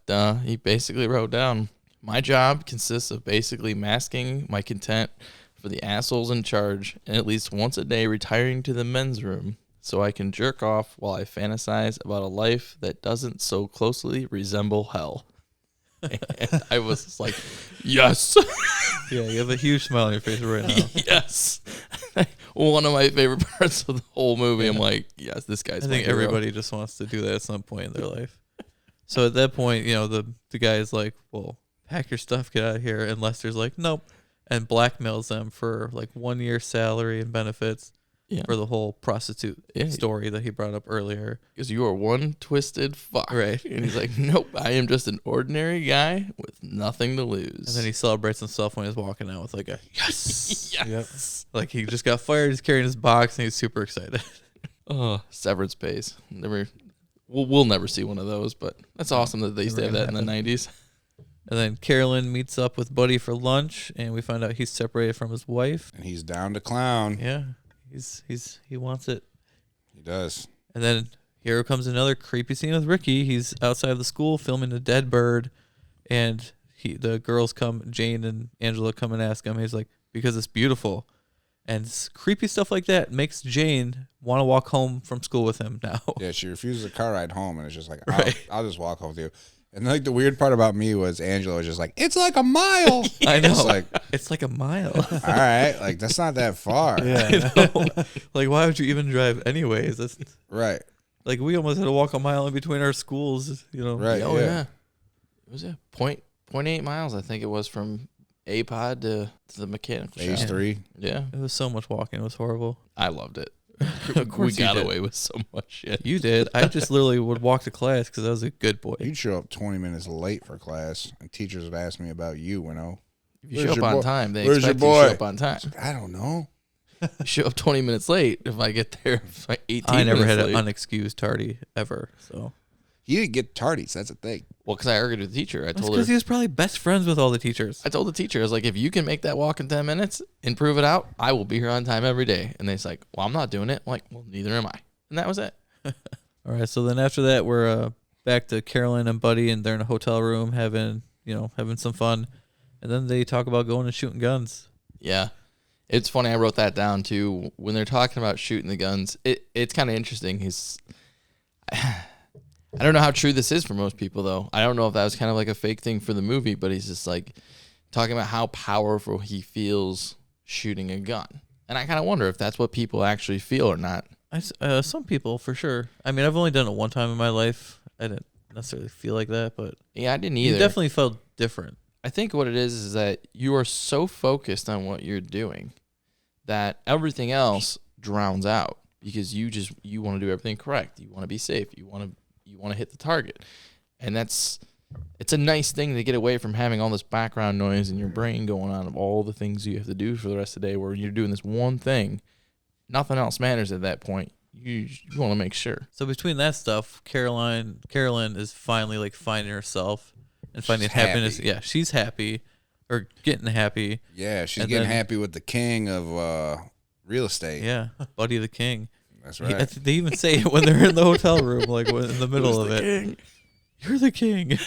he basically wrote down, my job consists of basically masking my contempt for the assholes in charge and at least once a day retiring to the men's room so I can jerk off while I fantasize about a life that doesn't so closely resemble hell. And I was just like, yes. Yeah, you have a huge smile on your face right now. Yes. One of my favorite parts of the whole movie. I'm like, yes, this guy's I my think hero. everybody just wants to do that at some point in their life. So at that point, the guy is like, well, pack your stuff, get out of here. And Lester's like, nope. And blackmails them for like 1 year salary and benefits for the whole prostitute story that he brought up earlier. Because you are one twisted fuck. Right. And he's like, nope, I am just an ordinary guy with nothing to lose. And then he celebrates himself when he's walking out with like a yes. yes. Like he just got fired. He's carrying his box and he's super excited. Oh, severance pays. We'll never see one of those, but that's awesome that they used to have that in the 90s. And then Carolyn meets up with Buddy for lunch, and we find out he's separated from his wife. And he's down to clown. Yeah, he wants it. He does. And then here comes another creepy scene with Ricky. He's outside of the school filming a dead bird, and the girls come, Jane and Angela come and ask him. He's like, because it's beautiful. And creepy stuff like that makes Jane want to walk home from school with him now. Yeah, she refuses a car ride home, and it's just like, Right. I'll just walk home with you. And like the weird part about me was Angela was just like, it's like a mile. I know. It's like, a mile. all right, like that's not that far. Yeah. I know. Like, why would you even drive anyways? That's Right. like we almost had to walk a mile in between our schools. Right. Oh, yeah. yeah. It was 0.8 miles, I think it was, from A-Pod to the mechanical Phase shop. 3. Yeah. It was so much walking. It was horrible. I loved it. Of course We you got did. away with so much shit. You did. I just literally would walk to class because I was a good boy. You'd show up 20 minutes late for class, and teachers would ask me about you, Winnow. If you show up on time, they Where's your expect you to boy? show up on time. I don't know. You show up 20 minutes late. If I get there like 18 I never minutes had late. an unexcused tardy ever. So You didn't get tardies. That's the thing. Well, because I argued with the teacher. I that's told her. because he was probably best friends with all the teachers. I told the teacher, I was like, if you can make that walk in 10 minutes and prove it out, I will be here on time every day. And they're like, well, I'm not doing it. I'm like, well, neither am I. And that was it. All right. So then after that, we're back to Carolyn and Buddy, and they're in a hotel room having some fun. And then they talk about going and shooting guns. Yeah. It's funny. I wrote that down too. When they're talking about shooting the guns, it's kind of interesting. I don't know how true this is for most people, though. I don't know if that was kind of like a fake thing for the movie, but he's just like talking about how powerful he feels shooting a gun. And I kind of wonder if that's what people actually feel or not. Some people for sure. I mean, I've only done it one time in my life. I didn't necessarily feel like that, but Yeah, I didn't either. you definitely felt different. I think what it is that you are so focused on what you're doing that everything else drowns out because you want to do everything correct. You want to be safe. You want to hit the target. And it's a nice thing to get away from having all this background noise in your brain going on of all the things you have to do for the rest of the day where you're doing this one thing. Nothing else matters at that point. You want to make sure. So between that stuff, Carolyn is finally like finding herself and finding She's happiness. happy. Yeah, she's happy or getting happy. Yeah, she's And getting then- happy with the king of real estate. Yeah, Buddy the King. That's I right. think they even say it when they're in the hotel room, like in the middle of it. King? You're the king.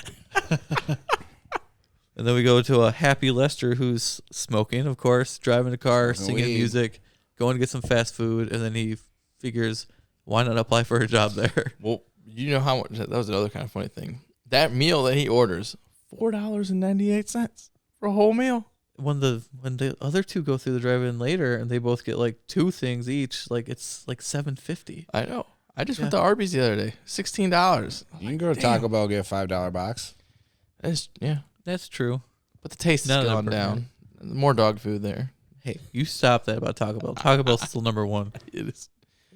And then we go to a happy Lester who's smoking, of course, driving a car, Smoking singing weed. music, going to get some fast food, and then he figures, why not apply for a job there? Well, you know how much that was another kind of funny thing. That meal that he orders, $4.98 for a whole meal. When the other two go through the drive-in later and they both get like 2 things each, like it's like $7.50. I know. I just went to Arby's the other day. $16. You can go to Taco Bell, get a $5 box. Yeah. That's true. But the taste None has of gone them down. More dog food there. Hey, you stop that about Taco Bell. Taco Bell's still number one. It is.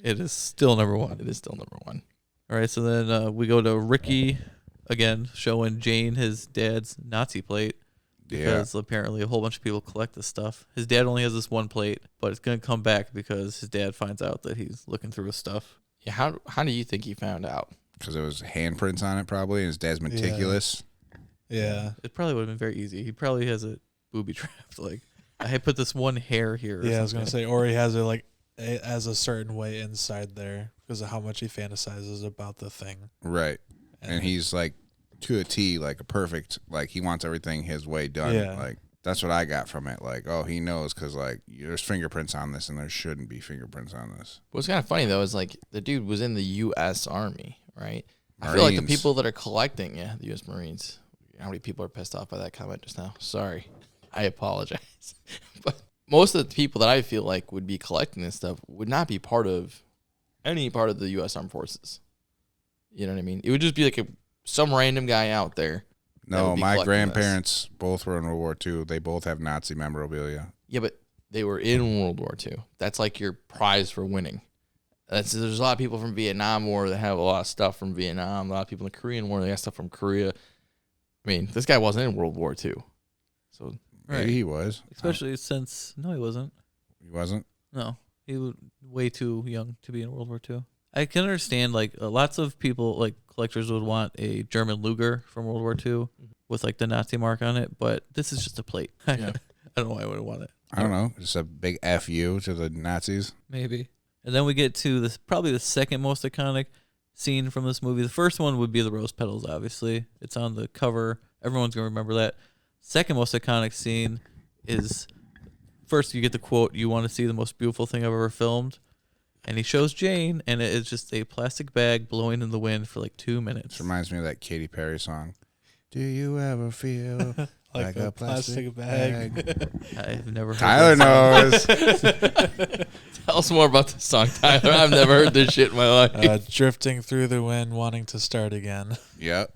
It is still number one. It is still number one. All right, so then we go to Ricky again, showing Jane his dad's Nazi plate because apparently a whole bunch of people collect this stuff. His dad only has this one plate, but it's going to come back because his dad finds out that he's looking through his stuff. Yeah. How do you think he found out? Because there was handprints on it probably, and his dad's meticulous. Yeah. It probably would have been very easy. He probably has it booby trapped. Like, I put this one hair here. Yeah, I was gonna say, or he has it like as a certain way inside there because of how much he fantasizes about the thing. Right. And he's like to a T, like a perfect, like he wants everything his way done. Yeah. Like that's what I got from it. Like, oh, he knows because like there's fingerprints on this and there shouldn't be fingerprints on this. What's kind of funny though is like the dude was in the U.S. Army, right? I feel like the Marines. people that are collecting, the U.S. Marines. How many people are pissed off by that comment just now? Sorry, I apologize. But most of the people that I feel like would be collecting this stuff would not be part of any part of the U.S. Armed Forces. You know what I mean? It would just be like some random guy out there. that would No, be my collecting this. grandparents both were in World War II. They both have Nazi memorabilia. Yeah, but they were in World War II. That's like your prize for winning. There's a lot of people from Vietnam War that have a lot of stuff from Vietnam. A lot of people in the Korean War, they got stuff from Korea. I mean, this guy wasn't in World War II. So Maybe he was. Especially since, no, he wasn't. He wasn't. No, he was way too young to be in World War II. I can understand, like, lots of people, like, collectors would want a German Luger from World War II with, like, the Nazi mark on it, but this is just a plate. Yeah. I don't know why I would want it. I don't know. Just a big FU to the Nazis. Maybe. And then we get to this, probably the second most iconic scene from this movie. The first one would be the rose petals, obviously. It's on the cover. Everyone's going to remember that. Second most iconic scene is, first you get the quote, "You want to see the most beautiful thing I've ever filmed?" And he shows Jane, and it is just a plastic bag blowing in the wind for like 2 minutes. This reminds me of that Katy Perry song. Do you ever feel like a plastic bag? I've never heard Tyler that knows. tell us more about this song, Tyler. I've never heard this shit in my life. Drifting through the wind, wanting to start again. Yep.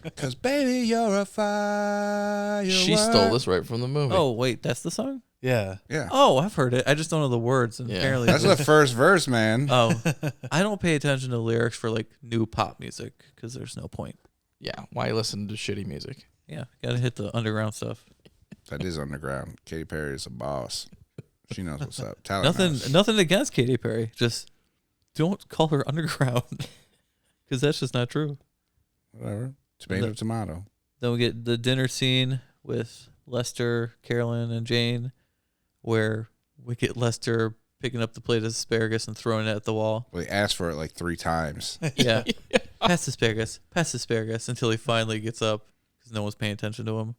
Because baby, you're a fire. She stole this right from the movie. Oh, wait, that's the song? Yeah. Yeah. Oh, I've heard it. I just don't know the words. And Yeah. apparently That's the first verse, man. Oh, I don't pay attention to lyrics for like new pop music because there's no point. Yeah, why listen to shitty music? Yeah, gotta hit the underground stuff. That is underground. Katy Perry is a boss. She knows what's up. Tyler Nothing, knows. nothing against Katy Perry. Just don't call her underground because that's just not true. Whatever. Tomato, tomato. Then we get the dinner scene with Lester, Carolyn, and Jane, where we get Lester picking up the plate of asparagus and throwing it at the wall. Well, he asked for it like 3 times. Yeah, pass asparagus until he finally gets up because no one's paying attention to him.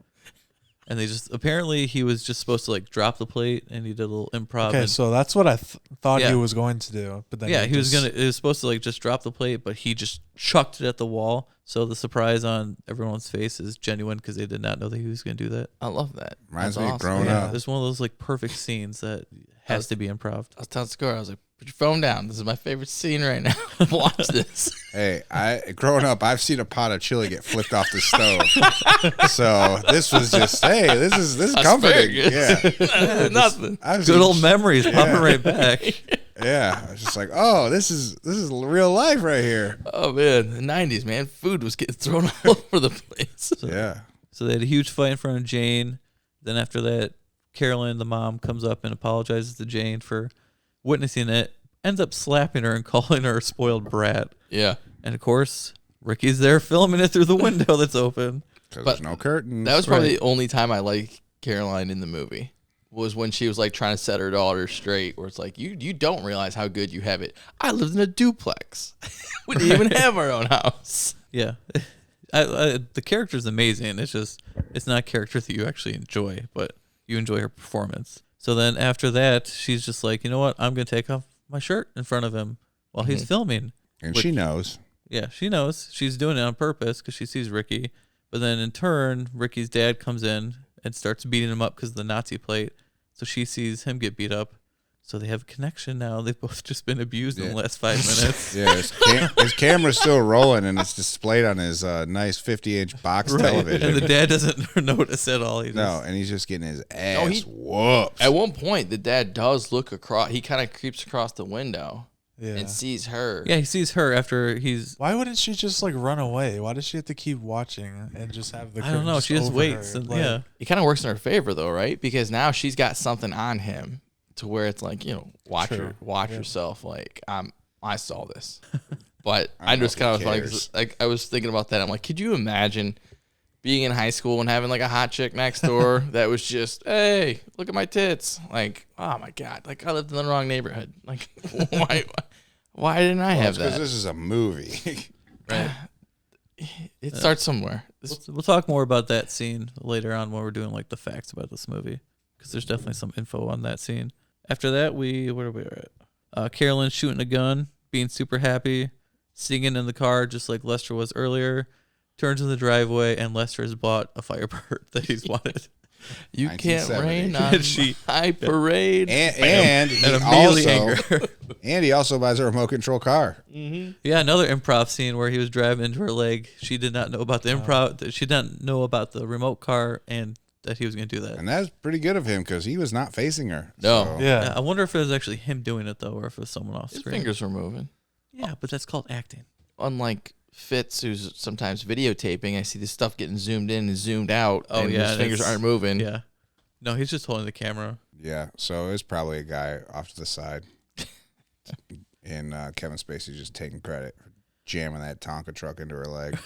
And they just, apparently he was just supposed to like drop the plate and he did a little improv. Okay, and- so that's what I thought Yeah. he was going to do, but then yeah, he was just- it was supposed to like just drop the plate, but he just chucked it at the wall. So the surprise on everyone's face is genuine because they did not know that he was going to do that. I love that. Reminds That's me of awesome. growing Yeah. up. It's one of those like perfect scenes that has to be improv. I was telling Score, I was like, put your phone down. This is my favorite scene right now. Watch this. Hey, growing up, I've seen a pot of chili get flipped off the stove. So this was just, hey, this is comforting. Yeah. Nothing. Good old memories popping right back. Yeah. I was just like, oh, this is real life right here. Oh, man. The 90s, man. Food was getting thrown all over the place. Yeah. So they had a huge fight in front of Jane. Then after that, Carolyn, the mom, comes up and apologizes to Jane for witnessing it. Ends up slapping her and calling her a spoiled brat. Yeah. And of course, Ricky's there filming it through the window that's open. Because there's no curtains. That was probably the only time I liked Caroline in the movie. Was when she was like trying to set her daughter straight, where it's like, you don't realize how good you have it. I lived in a duplex. We didn't even have our own house. Yeah. The character's amazing. It's not a character that you actually enjoy, but you enjoy her performance. So then after that, she's just like, you know what? I'm going to take off my shirt in front of him while he's filming. And she knows. Yeah, she knows. She's doing it on purpose because she sees Ricky. But then in turn, Ricky's dad comes in and starts beating him up because of the Nazi plate. So she sees him get beat up. So they have a connection now. They've both just been abused in the last 5 minutes. Yeah, his camera's still rolling, and it's displayed on his nice 50-inch box television. And the dad doesn't notice at all. And he's just getting his ass whooped. At one point, the dad does look across. He kind of creeps across the window and sees her. Yeah, he sees her after he's... Why wouldn't she just like run away? Why does she have to keep watching and just have the... I don't know. She just waits. And, yeah. It kind of works in her favor, though, right? Because now she's got something on him. To where it's like, watch yourself. Like, I saw this, but I just kind of like I was thinking about that. I'm like, could you imagine being in high school and having like a hot chick next door that was just, hey, look at my tits. Like, oh my God, like I lived in the wrong neighborhood. Like, why didn't I have that? Because this is a movie. Right. It starts somewhere. We'll talk more about that scene later on when we're doing like the facts about this movie, because there's definitely some info on that scene. After that, where are we at? Carolyn shooting a gun, being super happy, singing in the car just like Lester was earlier, turns in the driveway, and Lester has bought a Firebird that he's wanted. You can't 1970. rain on my parade. And he also buys a remote control car. Mm-hmm. Yeah, another improv scene where he was driving into her leg. She did not know about the improv. She didn't know about the remote car and that he was going to do that. And that's pretty good of him because he was not facing her. No. So. Yeah. I wonder if it was actually him doing it, though, or if it was someone off His screen. fingers were moving. Yeah, but that's called acting. Unlike Fitz, who's sometimes videotaping, I see this stuff getting zoomed in and zoomed out. Oh, and yeah. His fingers aren't moving. Yeah. No, he's just holding the camera. Yeah, so it's probably a guy off to the side. And Kevin Spacey just taking credit for jamming that Tonka truck into her leg.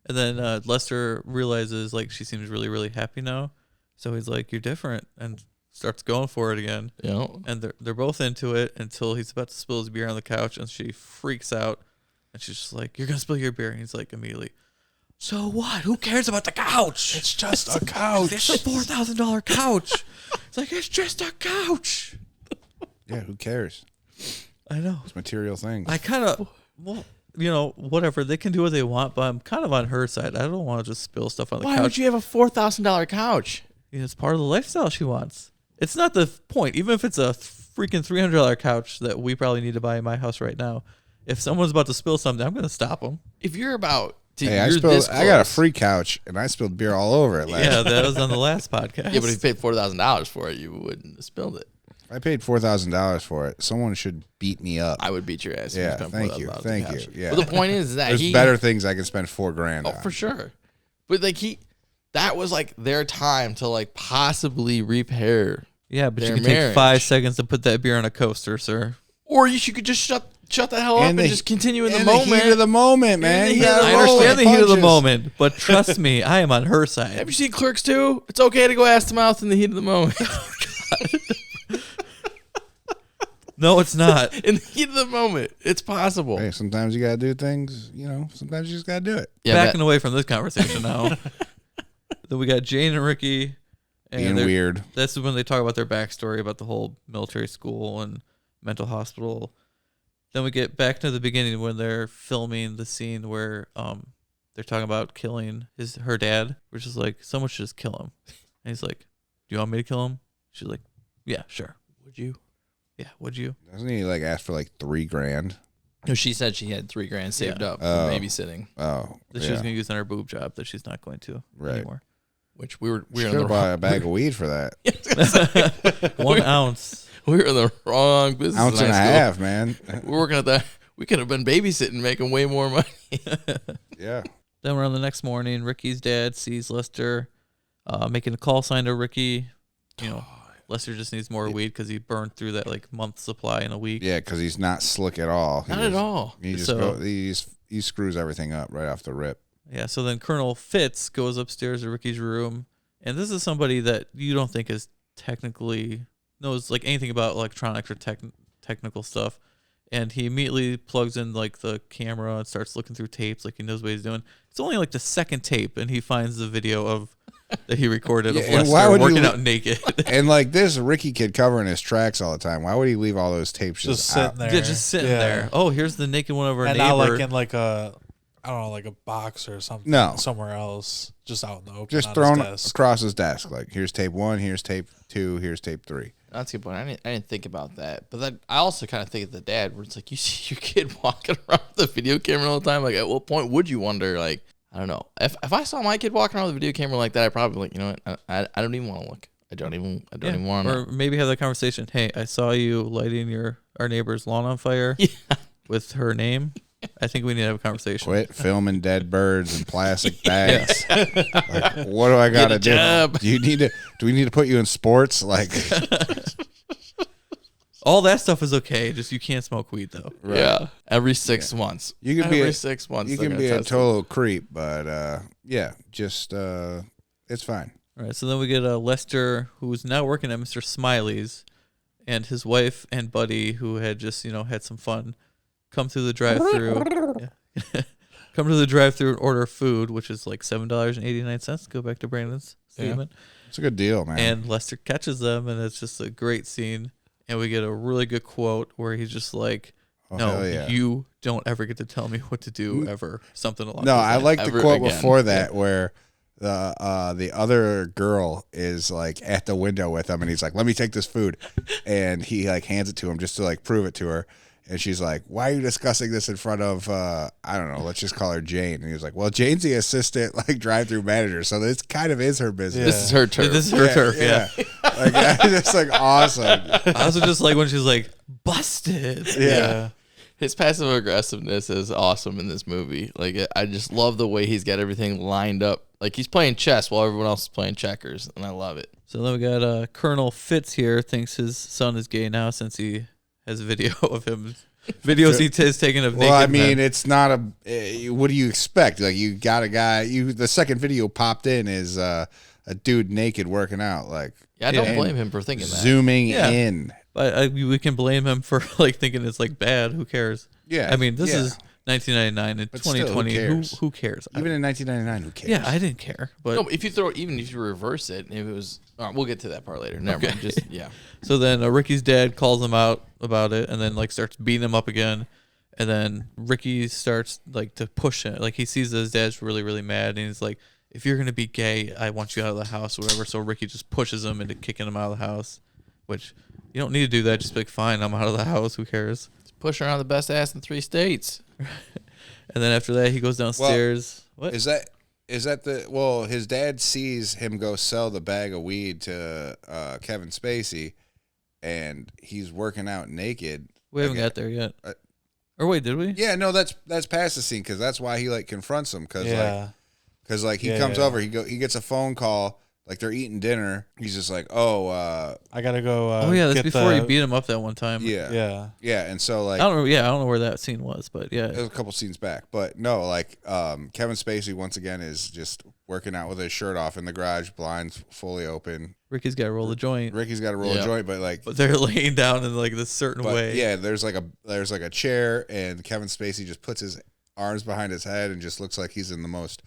And then Lester realizes, like, she seems really, really happy now. So he's like, you're different, and starts going for it again. Yeah. And they're both into it until he's about to spill his beer on the couch, and she freaks out. And she's just like, you're going to spill your beer. And he's like, immediately, so what? Who cares about the couch? It's just a couch. It's a $4,000 couch. It's like, it's just a couch. Yeah, who cares? I know. It's material things. I kind of, well, whatever. They can do what they want, but I'm kind of on her side. I don't want to just spill stuff on the Why couch. would you have a $4,000 couch? It's part of the lifestyle she wants. It's not the point. Even if it's a freaking $300 couch that we probably need to buy in my house right now, if someone's about to spill something, I'm going to stop them. If you're about to, Hey, you're this I got a close. free couch, and I spilled beer all over it. Yeah, that was on the last podcast. Yeah, but if you paid $4,000 for it, you wouldn't have spilled it. If I paid $4,000 for it, someone should beat me up. I would beat your ass. Yeah, if you spent thank you, $4,000 on the thank couch. you. Yeah. But the point is that There's better things I can spend $4,000 on. for sure. But like that was like their time to like possibly repair. Yeah, but you their can take marriage. 5 seconds to put that beer on a coaster, sir. Or you could just shut the hell up and just continue in the moment. The heat of the moment, man. In You the heat of gotta the I roll understand with the heat of the punches. moment, but trust me, I am on her side. Have you seen Clerks 2? It's okay to go ass to mouth in the heat of the moment. No, it's not. In the heat of the moment, it's possible. Hey, sometimes you gotta do things. Sometimes you just gotta do it. Backing away from this conversation now. Then we got Jane and Ricky. And Being weird. This is when they talk about their backstory about the whole military school and mental hospital. Then we get back to the beginning when they're filming the scene where they're talking about killing her dad, which is like, someone should just kill him. And he's like, do you want me to kill him? She's like, yeah, sure. Would you? Yeah, would you? Doesn't he like ask for like $3,000? No, she said she had $3,000 saved up for babysitting, Oh, That she was going to use on her boob job that she's not going to anymore. which we were Should in the have bought a bag of weed for that. 1 ounce. we were in the wrong business. Ounce in and a high school. half, man. We're working at that. We could have been babysitting, making way more money. Yeah. Then we're on the next morning. Ricky's dad sees Lester making a call sign to Ricky. You know, Lester just needs more weed because he burned through that like month supply in a week. Yeah, because he's not slick at all. Not at all. He just So- he screws everything up right off the rip. Yeah, so then Colonel Fitz goes upstairs to Ricky's room, and this is somebody that you don't think is technically knows like anything about electronics or technical stuff, and he immediately plugs in like the camera and starts looking through tapes like he knows what he's doing. It's only like the second tape, and he finds the video of that he recorded of Yeah, and why Lester would you working le- out naked. And like this Ricky kid covering his tracks all the time. Why would he leave all those tapes Just just out? sitting there. Yeah, just sitting Yeah. there. Oh, here's the naked one of our And neighbor. not like in like a, I don't know, like a box or something. No. Somewhere else. Just out in the open. Just on thrown his desk. across his desk. Like here's tape 1, here's tape 2, here's tape 3. That's a good point. I didn't think about that. But then I also kind of think of the dad where it's like you see your kid walking around with a video camera all the time. Like, at what point would you wonder, like, I don't know. If I saw my kid walking around with a video camera like that, I'd probably like, you know what? I don't even want to look. I don't even want to. Or maybe have that conversation. Hey, I saw you lighting our neighbor's lawn on fire with her name. I think we need to have a conversation. Quit filming dead birds in plastic bags. Like, what do I gotta do? job. Do we need to put you in sports? Like All that stuff is okay. Just you can't smoke weed though. Right. Yeah. Every 6 months. You can be every a- 6 months. you they're can gonna be a test it. total creep, but yeah, just it's fine. All right. So then we get Lester, who's now working at Mr. Smiley's, and his wife and buddy, who had just had some fun, come through the drive-through. Come to the drive-through and order food, which is like $7.89. Go back to Brandon's statement. It's a good deal, man. And Lester catches them, and it's just a great scene. And we get a really good quote where he's just like, Oh, "No, hell yeah. you don't ever get to tell me what to do ever." Something along. No, those I lines. like the Ever quote again. before that where the other girl is like at the window with him, and he's like, "Let me take this food," and he like hands it to him just to like prove it to her. And she's like, "Why are you discussing this in front of I don't know, let's just call her Jane." And he was like, "Well, Jane's the assistant like drive-through manager, so this kind of is her business." This is her turf. This is her turf. Yeah. Like that's like awesome. I also just like when she's like, "Busted." Yeah. His passive aggressiveness is awesome in this movie. Like, I just love the way he's got everything lined up. Like, he's playing chess while everyone else is playing checkers, and I love it. So then we got Colonel Fitz here thinks his son is gay now since he has video of him. Videos he has taken of naked Well, I mean, men. it's not what do you expect? Like, you got a guy. The second video popped in is a dude naked working out. Like, Yeah, I don't and blame him for thinking that. zooming Yeah. in. But we can blame him for like thinking it's like bad. Who cares? Yeah, I mean, this yeah. is 1999 and But still, who 2020. cares? Who cares? Even in 1999, who cares? Yeah, I didn't care. But No, if you reverse it, if it was, we'll get to that part later. Never mind. Just yeah. so then Ricky's dad calls him out about it, and then like starts beating him up again. And then Ricky starts like to push him. Like he sees that his dad's really, really mad, and he's like, "If you're gonna be gay, I want you out of the house, or whatever." So Ricky just pushes him into kicking him out of the house, which you don't need to do that. Just be like, "Fine, I'm out of the house. Who cares?" Just push around the best ass in 3 states. And then after that, he goes downstairs. What? Is that his dad sees him go sell the bag of weed to Kevin Spacey, and he's working out naked. We haven't got there yet. Or wait, did we? Yeah, no, that's past the scene because that's why he like confronts him because Yeah. he Yeah, comes yeah. over, he gets a phone call, like they're eating dinner. He's just like, oh I gotta go. Oh yeah, that's get before he the- beat him up that one time. yeah, Yeah. and so like I don't know. Yeah, I don't know where that scene was, but yeah. it was a couple scenes back, but no, like Kevin Spacey once again is just working out with his shirt off in the garage, blinds fully open. Ricky's got to roll the joint, Ricky's got to roll a Yeah. joint, but like. but they're laying down in like this certain But way. yeah, there's like a chair, and Kevin Spacey just puts his arms behind his head and just looks like he's in the most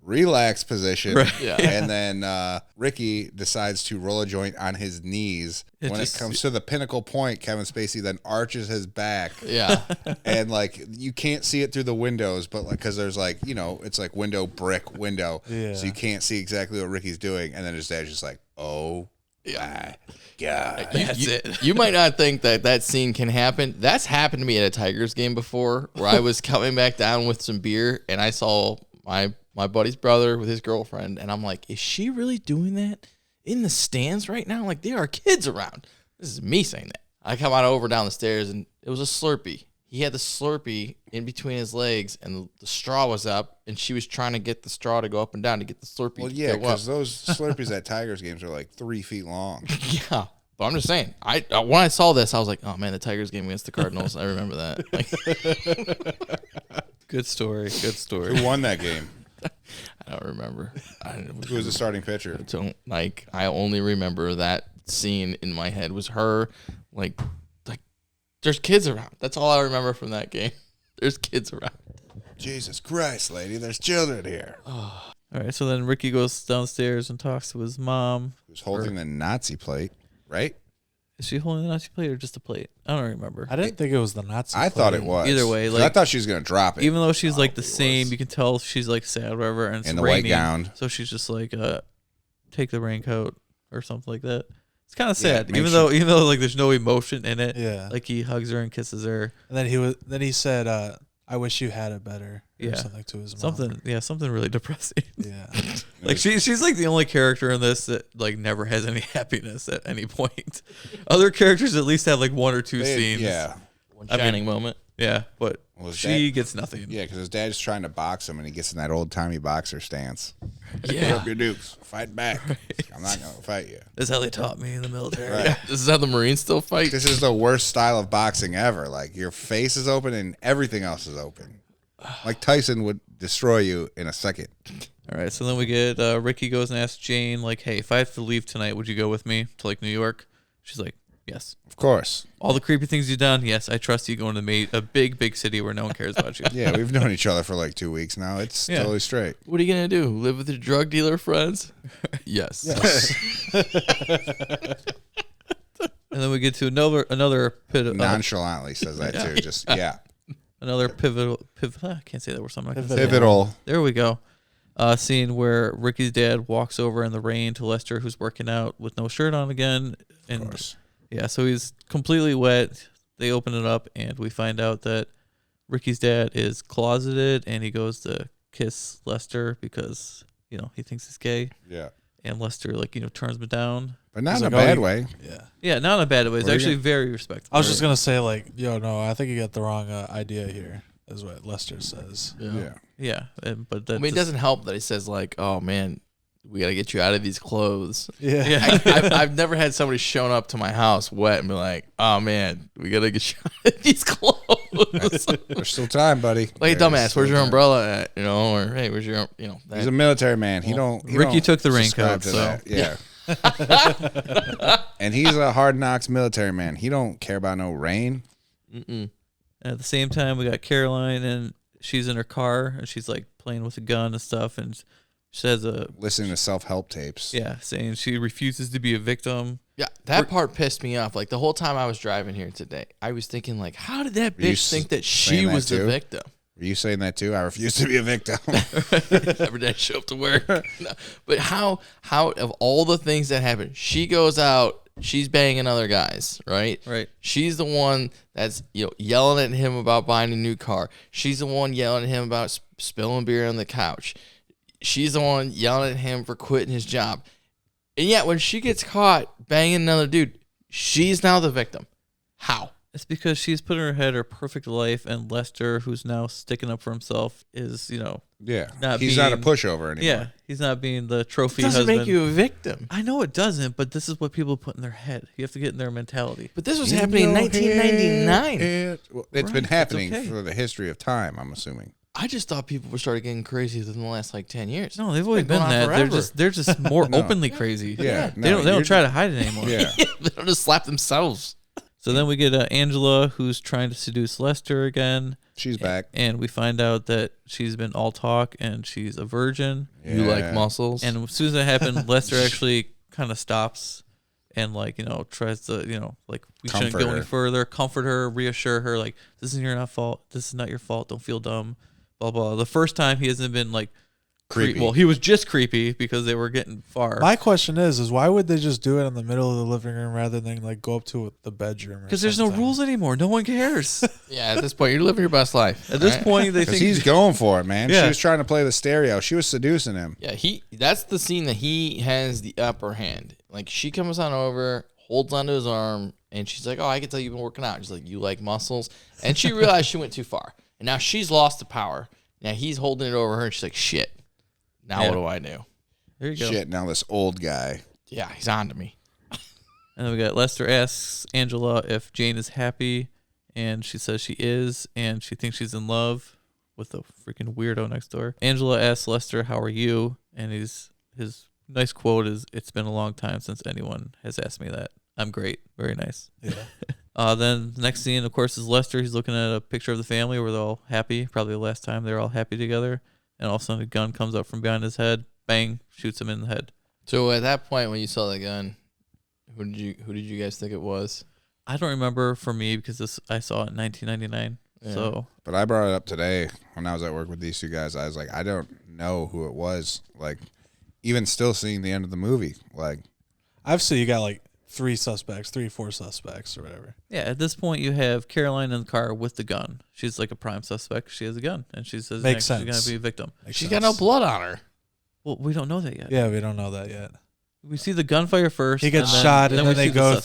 relaxed position. Right. Yeah. And then Ricky decides to roll a joint on his knees. It When just- it comes to the pinnacle point, Kevin Spacey then arches his back, Yeah. and like you can't see it through the windows, but like because there's like it's like brick window, Yeah. so you can't see exactly what Ricky's doing. And then his dad's just like, oh My God. That's it. You might not think that scene can happen. That's happened to me at a Tigers game before, where I was coming back down with some beer, and I saw my buddy's brother with his girlfriend, and I'm like, is she really doing that in the stands right now? Like, there are kids around. This is me saying that. I come on over down the stairs, and it was a Slurpee. He had the Slurpee in between his legs, and the straw was up, and she was trying to get the straw to go up and down to get the Slurpee Well, to yeah, go up. because those Slurpees at Tigers games are like 3 feet long. Yeah, but I'm just saying. When I saw this, I was like, oh man, the Tigers game against the Cardinals. I remember that. Like, Good story. Good story. Who won that game? I don't remember. Who was the starting pitcher? I only remember that scene in my head was her. Like there's kids around. That's all I remember from that game. There's kids around. Jesus Christ, lady, there's children here. All right, so then Ricky goes downstairs and talks to his mom. Who's holding the Nazi plate, right? Is she holding the Nazi plate or just a plate? I don't remember. I didn't think it was the Nazi. I thought plate. it was. Either way, 'Cause like- I thought she was going to drop it. Even though she's like the Probably same, was. you can tell she's like sad or whatever, and it's In the white raining, gown. so she's just like, take the raincoat or something like that. It's kind of Yeah, sad, make even sure- though like there's no emotion in it. Yeah. Like he hugs her and kisses her. And then he said, "I wish you had it better." Or Yeah. something to his mom. Something really depressing. Yeah. Like she's like the only character in this that like never has any happiness at any point. Other characters at least have like one or two scenes. Yeah. One I mean- shining moment. Yeah, but Well, his she dad- gets nothing. Yeah, because his dad's trying to box him, and he gets in that old-timey boxer stance. Put Yeah. up your dukes. Fight back. I'm not going to fight you. That's how they taught me in the military. Right. This is how the Marines still fight. This is the worst style of boxing ever. Like, your face is open and everything else is open. Like Tyson would destroy you in a second. All right, so then we get Ricky goes and asks Jane, like, hey, if I have to leave tonight, would you go with me to like New York? She's like, yes. Of course. All the creepy things you've done, yes, I trust you going to a big city where no one cares about you. Yeah, we've known each other for like 2 weeks now. It's Yeah. totally straight. What are you gonna do? Live with your drug dealer friends? Yes. And then we get to another Nonchalantly says that too. Just, yeah. another pivotal. I can't say that word. So I'm not gonna say it. Pivotal. There we go. Scene where Ricky's dad walks over in the rain to Lester, who's working out with no shirt on again, Of and course. yeah, so he's completely wet. They open it up, and we find out that Ricky's dad is closeted, and he goes to kiss Lester because he thinks he's gay, Yeah. and Lester turns him down. But not He's in a like, oh, bad you- way. Yeah. Yeah, not in a bad way. It's What are you actually very respectful. I was just gonna say like, yo, no, I think you got the wrong idea here. Is what Lester says. Yeah. Yeah, but I that's mean, it doesn't help that he says like, "Oh man, we got to get you out of these clothes." Yeah. Yeah. I've never had somebody shown up to my house wet and be like, "Oh man, we got to get you out of these clothes." There's still time, buddy. Like, There's dumbass, still where's your time. umbrella at? Or hey, where's your that- He's a military man. He don't. Ricky don't took the subscribe raincoat, to so- that. Yeah. And he's a hard knocks military man. He don't care about no rain. Mm-mm. At the same time, we got Caroline, and she's in her car, and she's like playing with a gun and stuff, and she says Listening to self-help tapes. saying she refuses to be a victim. Yeah, that part pissed me off. Like the whole time I was driving here today, I was thinking like, how did that Were you bitch think that she saying that was the too? victim? Were you saying that too? I refuse to be a victim. Every day I show up to work. No. But how of all the things that happen, she goes out, she's banging other guys, right? Right. She's the one that's yelling at him about buying a new car. She's the one yelling at him about spilling beer on the couch. She's the one yelling at him for quitting his job. And yet when she gets caught banging another dude, she's now the victim. How? It's because she's put in her head her perfect life, and Lester, who's now sticking up for himself, is Yeah. Not He's not a being- pushover anymore. yeah, he's not being the trophy It doesn't husband. make you a victim. I know it doesn't, but this is what people put in their head. You have to get in their mentality. But this was happening in 1999. Well, it's Right, been it's happening okay. for the history of time, I'm assuming. I just thought people were started getting crazy within the last like 10 years. No, they've always been been going on that. forever. They're just more No. openly crazy. Yeah. They don't you're- try to hide it anymore. Yeah. They don't just slap themselves. So then we get Angela, who's trying to seduce Lester again, She's back. and we find out that she's been all talk and she's a virgin. You like Yeah. muscles. And as soon as that happened, Lester actually kind of stops and tries to we shouldn't Comfort go her. any further, comfort her, reassure her like this is not your fault. This is not your fault. Don't feel dumb. Blah blah. The first time he hasn't been Creepy. Well, he was just creepy because they were getting far. My question is why would they just do it in the middle of the living room rather than like go up to the bedroom? Because there's no rules anymore. No one cares. Yeah, at this point, you're living your best life. At this right? point, they Because think he's going for it, man. Yeah. She was trying to play the stereo. She was seducing him. Yeah, that's the scene that he has the upper hand. Like, she comes on over, holds onto his arm, and she's like, oh, I can tell you've been working out. She's like, you like muscles? And she realized she went too far. And now she's lost the power. Now he's holding it over her, and she's like, shit. Now Yeah. what do I do? there you go. Shit, now this old guy. Yeah, he's on to me. And then we got Lester asks Angela if Jane is happy, and she says she is, and she thinks she's in love with the freaking weirdo next door. Angela asks Lester, "How are you?" And his nice quote is, "It's been a long time since anyone has asked me that. I'm great." Very nice. Yeah. Then the next scene, of course, is Lester. He's looking at a picture of the family where they're all happy. Probably the last time they're all happy together. And all of a sudden, a gun comes up from behind his head. Bang! Shoots him in the head. So at that point, when you saw the gun, who did you guys think it was? I don't remember for me because I saw it in 1999. Yeah. So But I brought it up today when I was at work with these two guys. I was like, I don't know who it was. Like, even still seeing the end of the movie. Like, Obviously, you got like 4 suspects or whatever. yeah, at this point, you have Caroline in the car with the gun. She's like a prime suspect. She has a gun, and she says Makes she's going sense. to be a victim. Makes She's sense. got no blood on her. Well, we don't know that yet. Yeah, we don't know that yet. We see the gunfire first. He gets and then- shot, and we then they see the go suspect.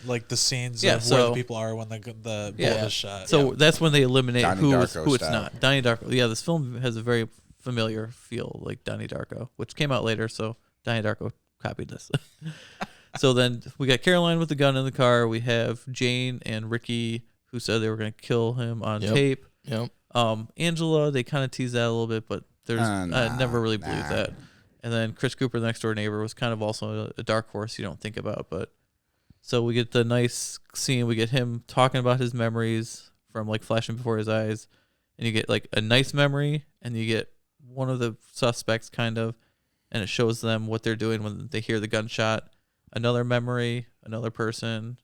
through the scenes Yeah, of where the so- people are when the bullet Yeah. is shot. So that's when they eliminate Donnie who Darko it's style. not. Donnie Darko. Yeah, this film has a very familiar feel, like Donnie Darko, which came out later. So Donnie Darko copied this. So then we got Caroline with the gun in the car. We have Jane and Ricky, who said they were going to kill him on Yep. tape. Yep. Angela, they kind of tease that a little bit, but I never really believed nah. that. And then Chris Cooper, the next door neighbor, was kind of also a dark horse you don't think about. But so we get the nice scene. We get him talking about his memories from like flashing before his eyes, and you get like a nice memory, and you get one of the suspects kind of, and it shows them what they're doing when they hear the gunshot. Another memory, another person,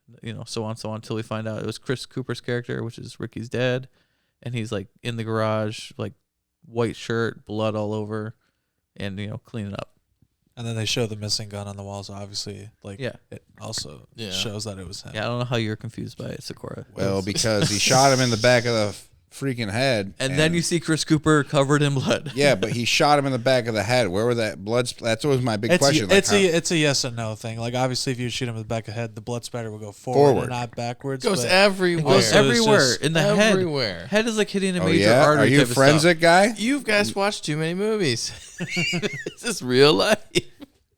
so on until we find out it was Chris Cooper's character, which is Ricky's dad, and he's like in the garage, like white shirt, blood all over, and cleaning up. And then they show the missing gun on the wall, so obviously, like, Yeah. it also Yeah. shows that it was him. Yeah, I don't know how you're confused by it, Sakura. well, because he shot him in the back of the freaking head. And then you see Chris Cooper covered in blood. Yeah, but he shot him in the back of the head. Where were that blood? That's always my big It's question. it's a yes and no thing. Like, obviously, if you shoot him in the back of the head, the blood spatter will go forward. And not backwards. It goes but everywhere. It goes So it's everywhere just in the everywhere. head. Head is like hitting a Oh, major yeah? artery. Are you a type of stuff. forensic guy? You guys watch too many movies. Is this real life?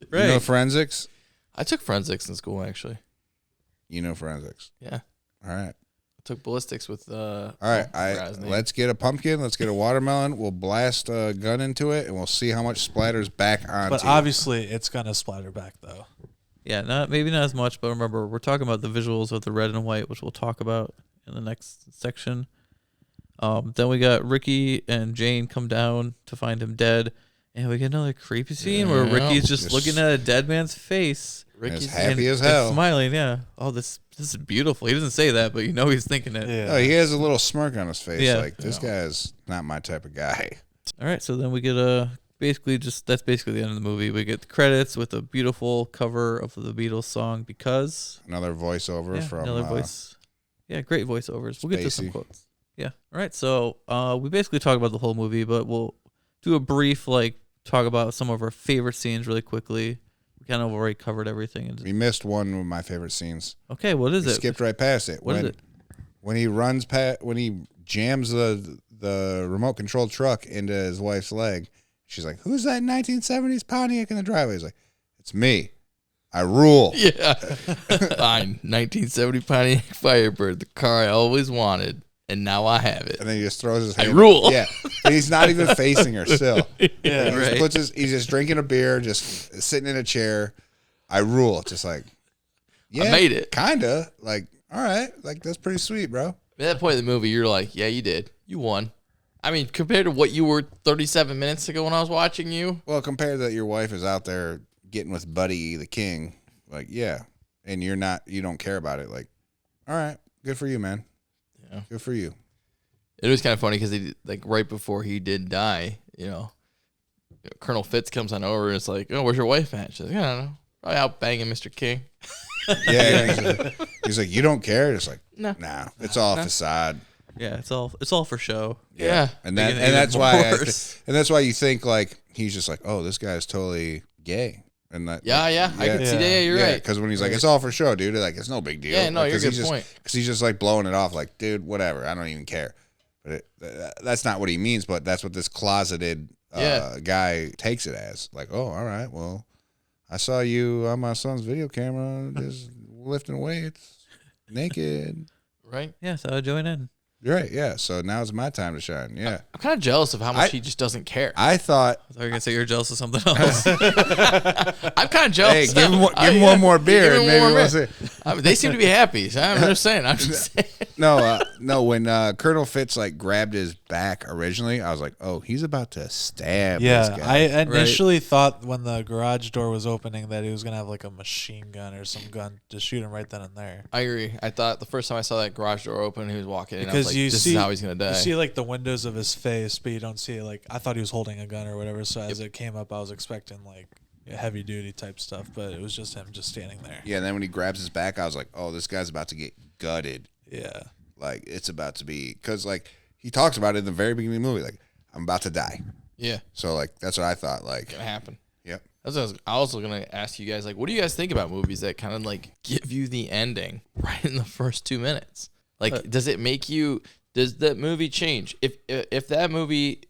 Right. You know forensics? I took forensics in school, actually. You know forensics. Yeah. All right. I took ballistics with All right. Let's get a pumpkin. Let's get a watermelon. We'll blast a gun into it, and we'll see how much splatters back onto But it. obviously, it's gonna splatter back though. Yeah, maybe not as much, but remember, we're talking about the visuals of the red and white, which we'll talk about in the next section. Then we got Ricky and Jane come down to find him dead, and we get another creepy scene where Yeah. Ricky's just Just- looking at a dead man's face. Ricky's happy and, as hell. and smiling. Yeah. Oh, this is beautiful. He doesn't say that, but he's thinking it. Yeah. Oh, he has a little smirk on his face. Yeah. Like, this guy's not my type of guy. All right, so then we get that's basically the end of the movie. We get the credits with a beautiful cover of the Beatles song "Because." Another voiceover Yeah, from another voice. Yeah, great voiceovers. We'll get to some Spacey. quotes. Yeah. All right, so we basically talk about the whole movie, but we'll do a brief talk about some of our favorite scenes really quickly. We kind of already covered everything. We missed one of my favorite scenes. Okay, what is We it? skipped right past it. What is it? When he runs past, when he jams the remote control truck into his wife's leg, she's like, "Who's that 1970s Pontiac in the driveway?" He's like, "It's me. I rule." Yeah. Fine. 1970 Pontiac Firebird, the car I always wanted, and now I have it. And then he just throws his I hand. rule. Yeah, and he's not even facing her still. Yeah. He Right. he's just drinking a beer, just sitting in a chair. I rule. Just like, yeah, I made it. Kinda like, all right, like that's pretty sweet, bro. At that point in the movie, you're like, yeah, you did. You won. I mean, compared to what you were 37 minutes ago when I was watching you. Well, compared to that, your wife is out there getting with Buddy the King. Like, yeah, and you don't care about it. Like, all right, good for you, man. Yeah. Good for you. It was kind of funny because right before he did die, Colonel Fitz comes on over and it's like, oh, where's your wife at? She's like, I don't know. Probably out banging Mr. King. Yeah, he's like, you don't care. It's like, No. nah, it's all facade. Yeah, it's all for show. Yeah. and Making it that's even why worse. and that's why you think like he's just like, oh, this guy's totally gay, and that Yeah, I can see that. Yeah, you're right. Because when he's like, it's all for show, dude. Like, it's no big deal. Yeah, no, like, you're a good he's point. Because he's just like blowing it off, like, dude, whatever. I don't even care. But that's not what he means. But that's what this closeted guy takes it as. Like, oh, all right, well, I saw you on my son's video camera just lifting weights naked. Right? Yeah, so I join in. Right, yeah. So now it's my time to shine. Yeah. I'm kind of jealous of how much he just doesn't care. I thought, I thought you were gonna say you're jealous of something else. I'm kind of jealous. hey, give him one more beer, and maybe we'll see. They seem to be happy. So I'm just saying. No, when Colonel Fitz like grabbed his back originally, I was like, oh, he's about to stab this Yeah, guy. I initially thought when the garage door was opening that he was gonna have like a machine gun or some gun to shoot him right then and there. I agree. I thought the first time I saw that garage door open, he was walking in. I was Because like, you this see is how he's gonna die. You see like the windows of his face, but you don't see like I thought he was holding a gun or whatever. So as it came up, I was expecting like heavy duty type stuff, but it was just him just standing there. Yeah, and then when he grabs his back, I was like, oh, this guy's about to get gutted. Yeah. Like, it's about to be, because like he talks about it in the very beginning of the movie, like, I'm about to die. Yeah, So like that's what I thought. Like, it's gonna happen. yep. That's what I was also gonna ask you guys. Like, what do you guys think about movies that kind of like give you the ending right in the first 2 minutes? Like, does it make you? Does that movie change? If that movie,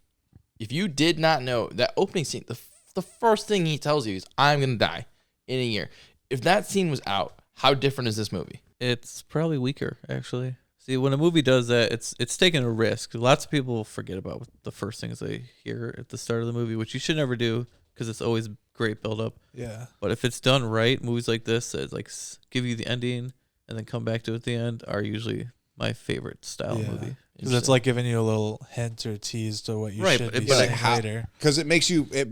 if you did not know that opening scene, the first thing he tells you is, "I'm gonna die in a year." If that scene was out, how different is this movie? It's probably weaker, actually. See, when a movie does that, it's taking a risk. Lots of people forget about the first things they hear at the start of the movie, which you should never do because it's always great buildup. Yeah. But if it's done right, movies like this that like give you the ending and then come back to it at the end are usually my favorite style movie. Because it's like giving you a little hint or tease to what you Right, should but be like saying how- later. Because it makes you, it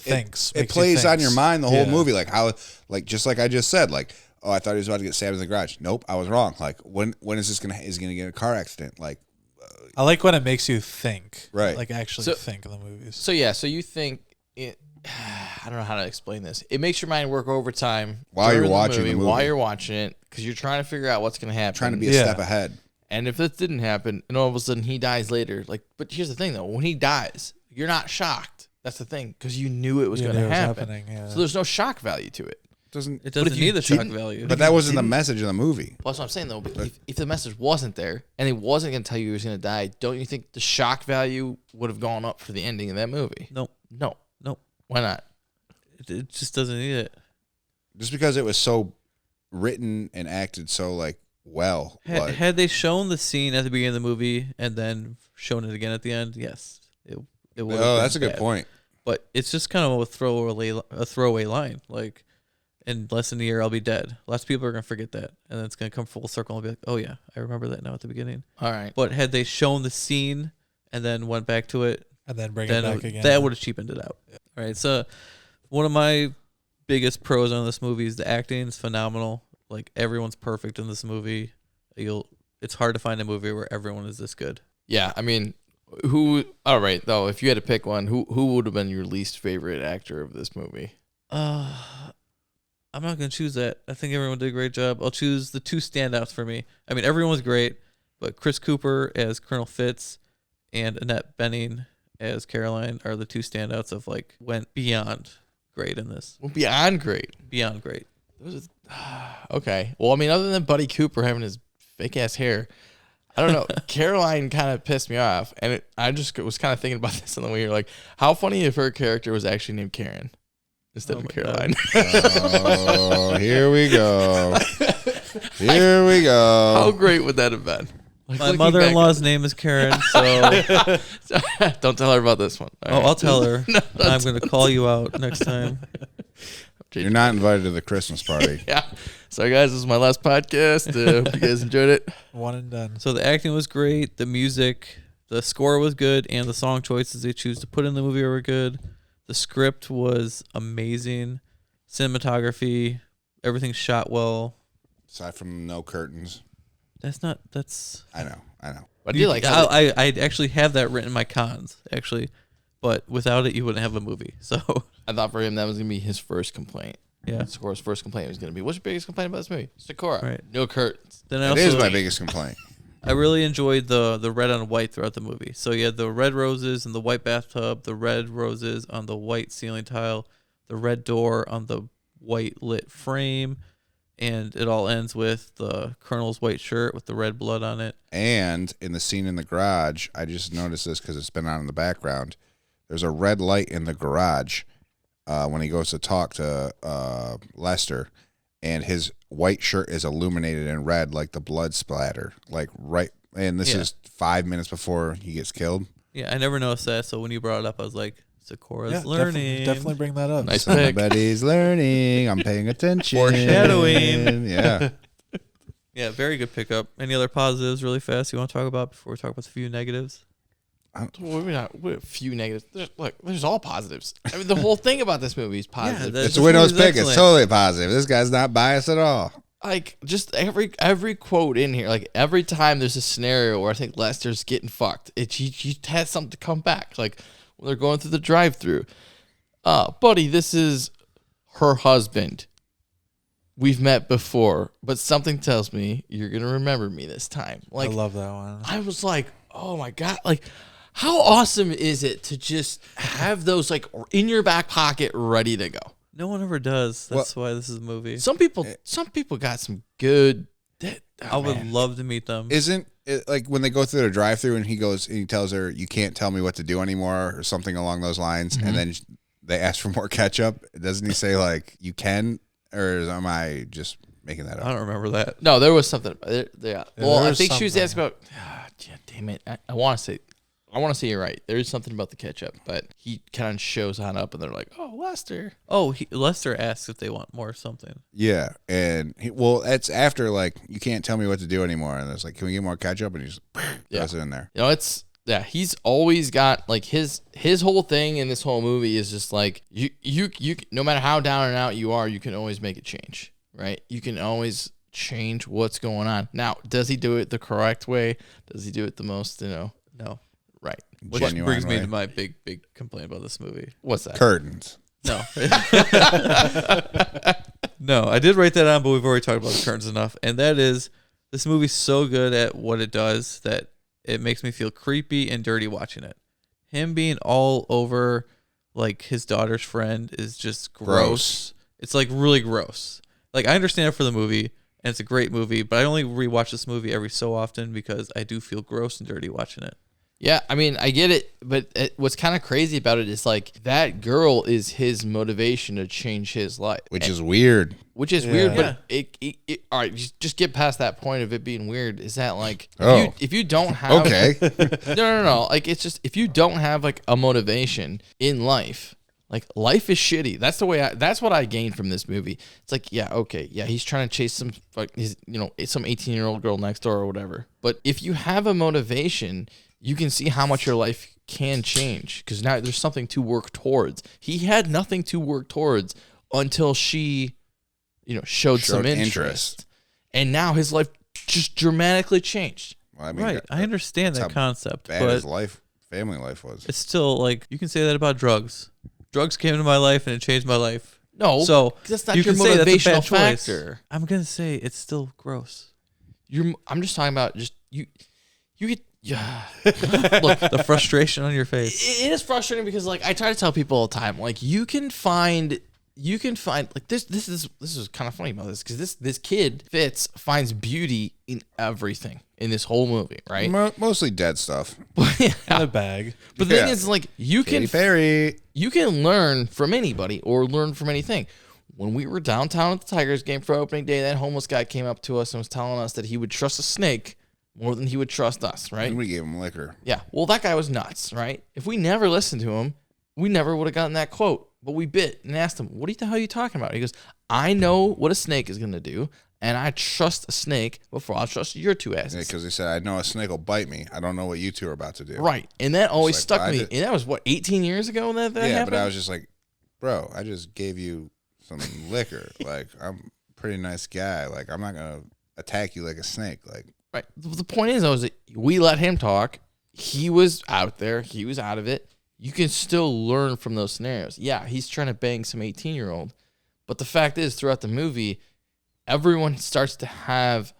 thinks. It Makes you plays on think. your mind the whole Yeah. movie. Like how, like just like I just said, like, oh, I thought he was about to get stabbed in the garage. Nope, I was wrong. Like when is this is he gonna get in a car accident? Like, I like when it makes you think. Right. Like actually So- think in the movies. So yeah, so you think it? I don't know how to explain this. It makes your mind work overtime While you're during watching the movie. while you're watching it, because you're trying to figure out what's going to happen. trying to be a Yeah. step ahead. And if this didn't happen, and all of a sudden he dies later, like, but here's the thing though: when he dies, you're not shocked. That's the thing, because you knew it was You going knew to it was happen. happening, yeah. So there's no shock value to it. Doesn't It doesn't if you need the shock didn't- value. but that wasn't the message of the movie. Well, that's what I'm saying though. But if the message wasn't there and he wasn't going to tell you he was going to die, don't you think the shock value would have gone up for the ending of that movie? Nope. No. Nope. Why not? It just doesn't need it. Just because it was so written and acted so like well. Had they shown the scene at the beginning of the movie and then shown it again at the end, yes, it would. Oh, that's a good point. But it's just kind of a throwaway line. Like, in less than a year, I'll be dead. Lots of people are gonna forget that, and then it's gonna come full circle and be like, oh yeah, I remember that now at the beginning. All right. But had they shown the scene and then went back to it, And then bring then it back again. that would have cheapened it out. All right, so one of my biggest pros on this movie is the acting is phenomenal. Like, everyone's perfect in this movie. It's hard to find a movie where everyone is this good. Yeah, I mean, all right, though, if you had to pick one, who would have been your least favorite actor of this movie? I'm not gonna choose that. I think everyone did a great job. I'll choose the two standouts for me. I mean, everyone was great, but Chris Cooper as Colonel Fitz and Annette Bening as Caroline are the two standouts of like went beyond great in this. Well, beyond great. Beyond great. Okay. Well, I mean, other than Buddy Cooper having his fake ass hair, I don't know. Caroline kind of pissed me off, and I just was kind of thinking about this on the way here. Like, how funny if her character was actually named Karen instead of my Caroline? Oh, here we go. Here we How go. great would that have been? Like, My looking mother-in-law's name is Karen, so back- Don't tell her about this one. All right. I'll tell her. I'm gonna call you out next time. You're not invited to the Christmas party. Yeah. Sorry, guys. This is my last podcast. Hope you guys enjoyed it. One and done. So the acting was great, the music, the score was good, and the song choices they choose to put in the movie were good. The script was amazing. Cinematography, everything shot well. Aside from no curtains. That's I know. But I do like how I actually have that written in my cons, actually. but without it, you wouldn't have a movie. So I thought for him that was gonna be his first complaint. yeah. Sakura's first complaint was gonna be, "What's your biggest complaint about this movie?" Sakura, Right. no curtains. Then I It also is my biggest complaint. I really enjoyed the red on white throughout the movie. So you had the red roses in the white bathtub, the red roses on the white ceiling tile, the red door on the white lit frame, and it all ends with the Colonel's white shirt with the red blood on it. And in the scene in the garage, I just noticed this because it's been on in the background. There's a red light in the garage when he goes to talk to Lester, and his white shirt is illuminated in red, like the blood splatter, like right. And this is 5 minutes before he gets killed. Yeah, I never noticed that. So when you brought it up, I was like, Sakura's learning. Definitely bring that up. Nice pick. Somebody's learning. I'm paying attention. Foreshadowing. Yeah. Yeah, very good pickup. Any other positives really fast you want to talk about before we talk about a few negatives? We're a few negatives. There's all positives. I mean, the whole thing about this movie is positive. Yeah, It's a Windows movie's pick. It's excellent. totally positive. This guy's not biased at all. Like just every quote in here, like every time there's a scenario where I think Lester's getting fucked, he has something to come back. Like when they're going through the drive-through, buddy, this is her husband. We've met before, but something tells me you're gonna remember me this time. Like I love that one. I was like, oh my god, like how awesome is it to just have those like in your back pocket ready to go? No one ever does. That's why this is a movie. Some people got some good. I would love to meet them. Isn't it like when they go through the drive-through and he tells her, "You can't tell me what to do anymore," or something along those lines, and then they ask for more ketchup? Doesn't he say like, "You can," or am I just making that up? I don't remember that. No, there was something. Yeah. Well, there I was think she was something. asking about. Yeah, damn it. I want to say you're right. There is something about the ketchup, but he kind of shows on up, and they're like, "Oh, Lester." Oh, Lester asks if they want more something. Yeah, and it's after like, "You can't tell me what to do anymore," and it's like, "Can we get more ketchup?" And he just throws it in there. You know, he's always got like his whole thing in this whole movie is just like you no matter how down and out you are, you can always make a change, right? You can always change what's going on. Now, does he do it the correct way? Does he do it the most, No. right? Which Genuine brings me way. to my big complaint about this movie. What's that? Curtains. No. No, I did write that down, but we've already talked about the curtains enough. And that is, this movie's so good at what it does that it makes me feel creepy and dirty watching it. Him being all over like his daughter's friend is just gross. It's like really gross. Like I understand it for the movie, and it's a great movie, but I only rewatch this movie every so often because I do feel gross and dirty watching it. Yeah, I mean, I get it, but what's kind of crazy about it is like that girl is his motivation to change his life, Which is weird. which is weird. But it all right, just get past that point of it being weird. Is that like if you don't have Okay. no, like it's just if you don't have like a motivation in life. Like life is shitty. That's the way. That's what I gained from this movie. It's like, yeah, okay, yeah, he's trying to chase some, some 18-year-old girl next door or whatever. But if you have a motivation, you can see how much your life can change because now there's something to work towards. He had nothing to work towards until she, showed some interest, and now his life just dramatically changed. Well, I mean, Right. I understand that's that how concept, bad but his family life was. it's still like you can say that about drugs. Drugs came into my life and it changed my life. No, So that's not you your can say that's a motivational bad choice. factor. I'm gonna say it's still gross. I'm just talking about just you get. Yeah. Look, The frustration on your face. it is frustrating because like I try to tell people all the time, like you can find like this is kind of funny about this because this kid Fitz finds beauty in everything in this whole movie, right? Mostly dead stuff. In a bag. But the thing Yeah. is, like you Katy can Perry. learn from anybody or learn from anything. When we were downtown at the Tigers game for opening day, that homeless guy came up to us and was telling us that he would trust a snake more than he would trust us, right? We gave him liquor. Yeah. Well, that guy was nuts, right? If we never listened to him, we never would have gotten that quote. But we bit and asked him, what the hell are you talking about? He goes, I know what a snake is going to do, and I trust a snake before I trust your two asses. Because he said, "I know a snake will bite me. I don't know what you two are about to do." Right. And that always like, stuck well, I me. did- And that was, 18 years ago when that Yeah, happened? but I was just like, bro, I just gave you some liquor. Like, I'm a pretty nice guy. Like, I'm not going to attack you like a snake. Like, Right. The point is, though, is that we let him talk. He was out there. He was out of it. you can still learn from those scenarios. Yeah, he's trying to bang some 18-year-old, but the fact is, throughout the movie, everyone starts to have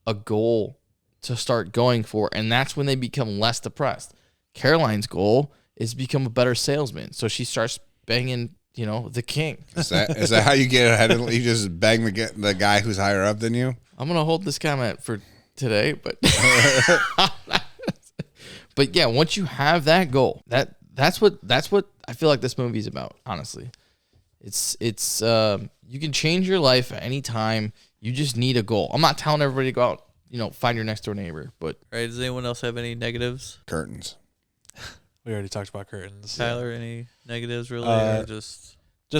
a goal to start going for, and that's when they become less depressed. Caroline's goal is to become a better salesman, so she starts banging, the king. Is that how you get ahead? You just bang the guy who's higher up than you? I'm gonna hold this comment for today, but but yeah, once you have that goal, that's what I feel like this movie is about. Honestly, it's you can change your life at any time. You just need a goal. I'm not telling everybody to go out, find your next door neighbor, but All right, does anyone else have any negatives? Curtains. We already talked about curtains. Tyler, any negatives really? Or just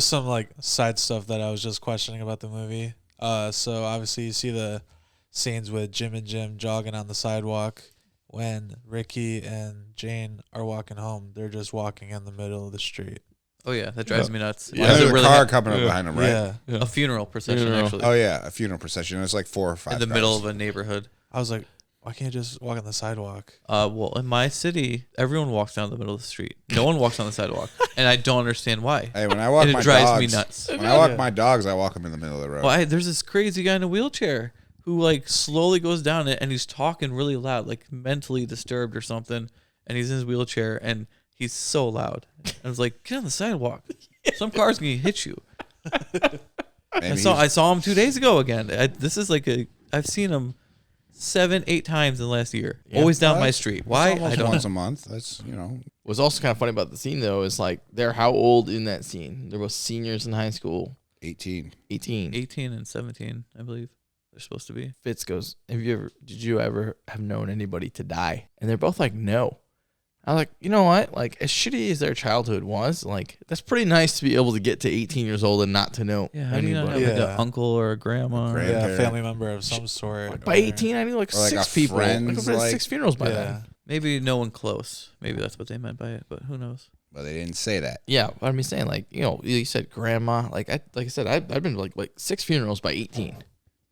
some like side stuff that I was just questioning about the movie. So obviously you see the scenes with Jim and Jim jogging on the sidewalk. When Ricky and Jane are walking home, they're just walking in the middle of the street. oh yeah, that drives me nuts. Yeah, Does there's it a really car have- coming up behind them, right? Yeah. a funeral procession Funeral. actually Oh, yeah, a funeral procession. It's like 4 or 5 in the cars. middle of a neighborhood. I was like, why can't you just walk on the sidewalk? Well, in my city, everyone walks down the middle of the street. No one walks on the sidewalk, and I don't understand why. Hey, when I walk And it my drives dogs, me nuts. When I walk my dogs, I walk them in the middle of the road. Well, there's this crazy guy in a wheelchair who like slowly goes down it, and he's talking really loud, like mentally disturbed or something. And he's in his wheelchair, and he's so loud. I was like, get on the sidewalk. Some cars can hit you. Maybe I saw him 2 days ago again. This is like I've seen him 7-8 times in the last year. Yeah. Always down my That's- street. Why? it's almost I don't once know. a month. That's what's also kind of funny about the scene though is like they're how old in that scene? They're both seniors in high school, 18. 18. 18 and 17, I believe they're supposed to be. Fitz goes, did you ever have known anybody to die? And they're both like, no. I was like, you know what? Like, as shitty as their childhood was, like, that's pretty nice to be able to get to 18 years old and not to know Yeah, how do you not have anybody. like Yeah. an uncle or a grandma? Grand- Yeah, a Grandparent. family member of some sort. By 18, I knew like Or like 6 a people. Like, friend's, I've been to like- 6 funerals by Yeah. then. Maybe no one close. Maybe that's what they meant by it, but who knows? But they didn't say that. Yeah, but I'm just saying, like, you said grandma. Like I said, I've been to like 6 funerals by 18.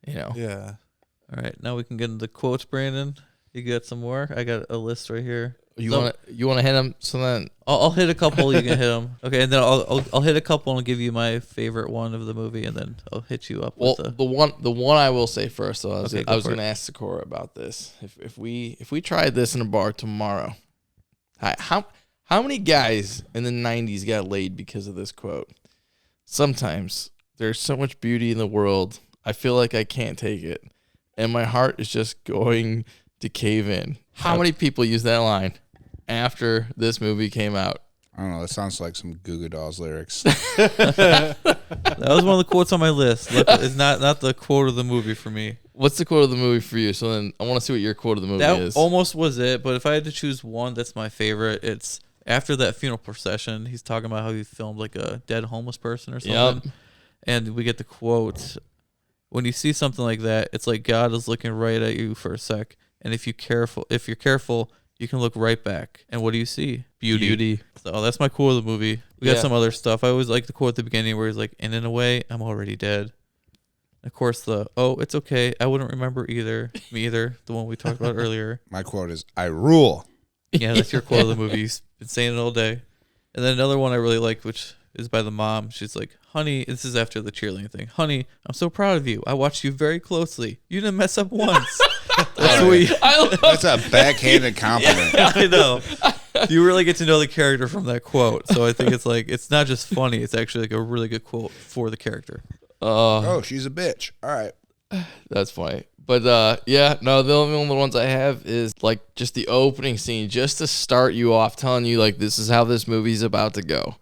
Yeah. All right, now we can get into quotes, Brandon. You got some more? I got a list right here. You So- want to hit them? So then, I'll hit a couple. You can hit them. Okay, and then I'll hit a couple and give you my favorite one of the movie, and then I'll hit you up well, with the one I will say first. So Okay, go I was for going to ask Sakura about this. If we tried this in a bar tomorrow, how many guys in the 90s got laid because of this quote? Sometimes there's so much beauty in the world, I feel like I can't take it, and my heart is just going to cave in. How many people use that line after this movie came out? I don't know. That sounds like some Goo Goo Dolls lyrics. That was one of the quotes on my list. Look, it's not the quote of the movie for me. What's the quote of the movie for you? So then I want to see what your quote of the movie That is. almost was it, but if I had to choose one, that's my favorite. It's after that funeral procession. He's talking about how he filmed like a dead homeless person or something, Yep. and we get the quote. When you see something like that, it's like God is looking right at you for a sec, and if you're careful, you can look right back. And what do you see? Beauty. So that's my quote of the movie. We got Yeah. some other stuff. I always like the quote at the beginning where he's like, "And in a way, I'm already dead." Of course, it's okay. I wouldn't remember either. Me either. The one we talked about earlier. My quote is, I rule. Yeah, that's your quote of the movie. You've been saying it all day. And then another one I really like, which is by the mom. She's like, "Honey," this is after the cheerleading thing. "Honey, I'm so proud of you. I watched you very closely. You didn't mess up once." That's what you, That's a backhanded compliment. I know. You really get to know the character from that quote. So I think it's not just funny. It's actually like a really good quote for the character. Oh, she's a bitch. All right. That's funny. But yeah, no, the only ones I have is like just the opening scene, just to start you off, telling you like this is how this movie's about to go.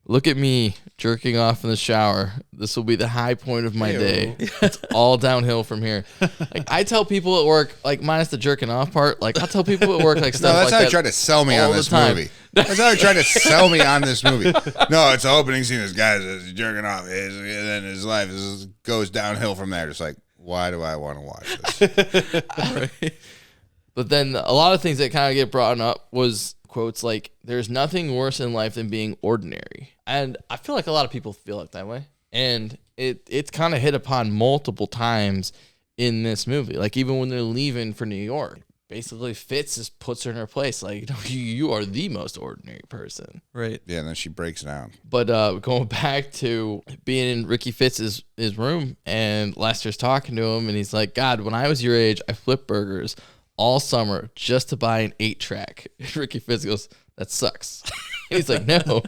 Look at me jerking off in the shower. This will be the high point of my Ew. day. It's all downhill from here. Like I tell people at work, like minus the jerking off part, like I'll tell people at work like No, stuff that's like how that. he tried to sell me all on the this time. movie. That's how he tried to sell me on this movie. No, it's the opening scene. This guy's jerking off, and then his life goes downhill from there. Just like, why do I want to watch this? Right? But then a lot of things that kind of get brought up was quotes like, "There's nothing worse in life than being ordinary." And I feel like a lot of people feel it that way. And it's kind of hit upon multiple times in this movie. Like even when they're leaving for New York, basically Fitz just puts her in her place. Like, you are the most ordinary person. Right. Yeah, and then she breaks down. But going back to being in Ricky Fitz's his room, and Lester's talking to him, and he's like, God, when I was your age, I flipped burgers all summer just to buy an 8-track. Ricky Fitz goes, that sucks. And he's like, no,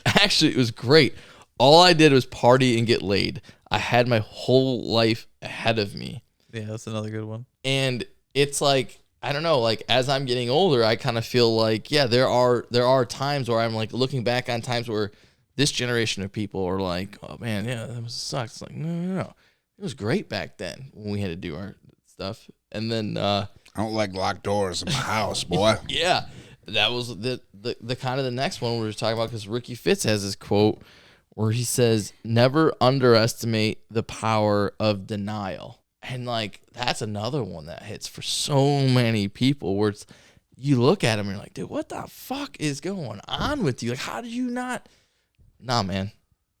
actually, it was great. All I did was party and get laid. I had my whole life ahead of me. Yeah, that's another good one. And it's like, I don't know, like as I'm getting older, I kind of feel like, yeah, there are times where I'm like looking back on times where this generation of people are like, oh man, yeah, that sucks. It's like, no. It was great back then when we had to do our stuff. And then I don't like locked doors in my house, boy. yeah, that was the kind of the next one we were talking about, because Ricky Fitz has this quote where he says, never underestimate the power of denial. And like, that's another one that hits for so many people where it's, you look at him and you're like, dude, what the fuck is going on with you? Like, how did you not? Nah, man.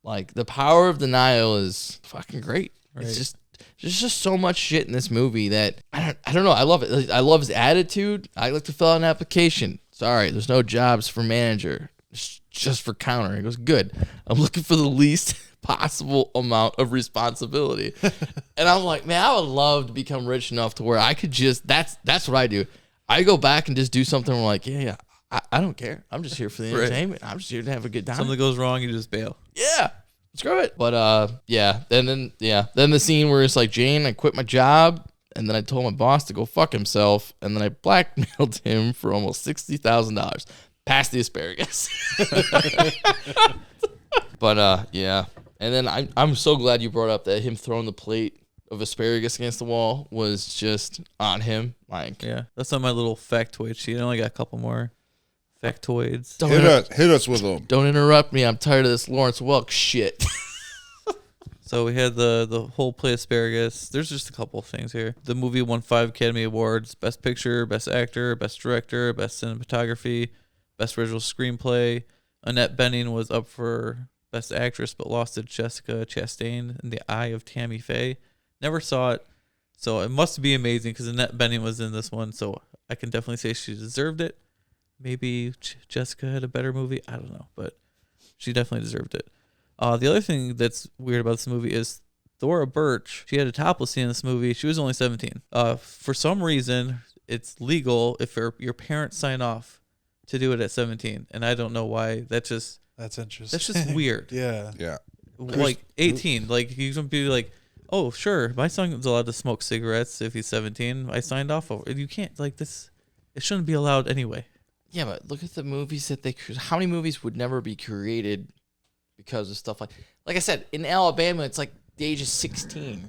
Like, the power of denial is fucking great. Right. It's just, there's just so much shit in this movie that I don't know. I love it. Like, I love his attitude. I like to fill out an application. Sorry, there's no jobs for manager. It's just for counter. He goes, good. I'm looking for the least possible amount of responsibility. And I'm like, man, I would love to become rich enough to where I could just, that's what I do. I go back and just do something where I'm like, yeah, I don't care. I'm just here for the Right. entertainment. I'm just here to have a good time. Something goes wrong, you just bail. Yeah, screw it. But then the scene where it's like, Jane, I quit my job, and then I told my boss to go fuck himself, and then I blackmailed him for almost $60,000. Pass the asparagus. But yeah. And then I'm so glad you brought up that him throwing the plate of asparagus against the wall was just on him. Like, Yeah, that's on my little factoid sheet. I only got a couple more factoids. Hit us with them. Don't interrupt me. I'm tired of this Lawrence Welk shit. So we had the whole plate asparagus. There's just a couple of things here. The movie won 5 Academy Awards: Best Picture, Best Actor, Best Director, Best Cinematography, Best Original Screenplay. Annette Bening was up for Best Actress, but lost to Jessica Chastain in The Eye of Tammy Faye. Never saw it, so it must be amazing because Annette Bening was in this one, so I can definitely say she deserved it. Maybe Jessica had a better movie. I don't know, but she definitely deserved it. The other thing that's weird about this movie is Thora Birch. She had a topless scene in this movie. She was only 17. For some reason, it's legal if your parents sign off to do it at 17, and I don't know why. That's interesting. That's just weird. Yeah. Yeah. Like 18, like he's gonna be like, oh sure, my son's allowed to smoke cigarettes if he's 17. I signed off over. You can't like this. It shouldn't be allowed anyway. Yeah, but look at the movies that how many movies would never be created because of stuff like I said, in Alabama, it's like the age of 16.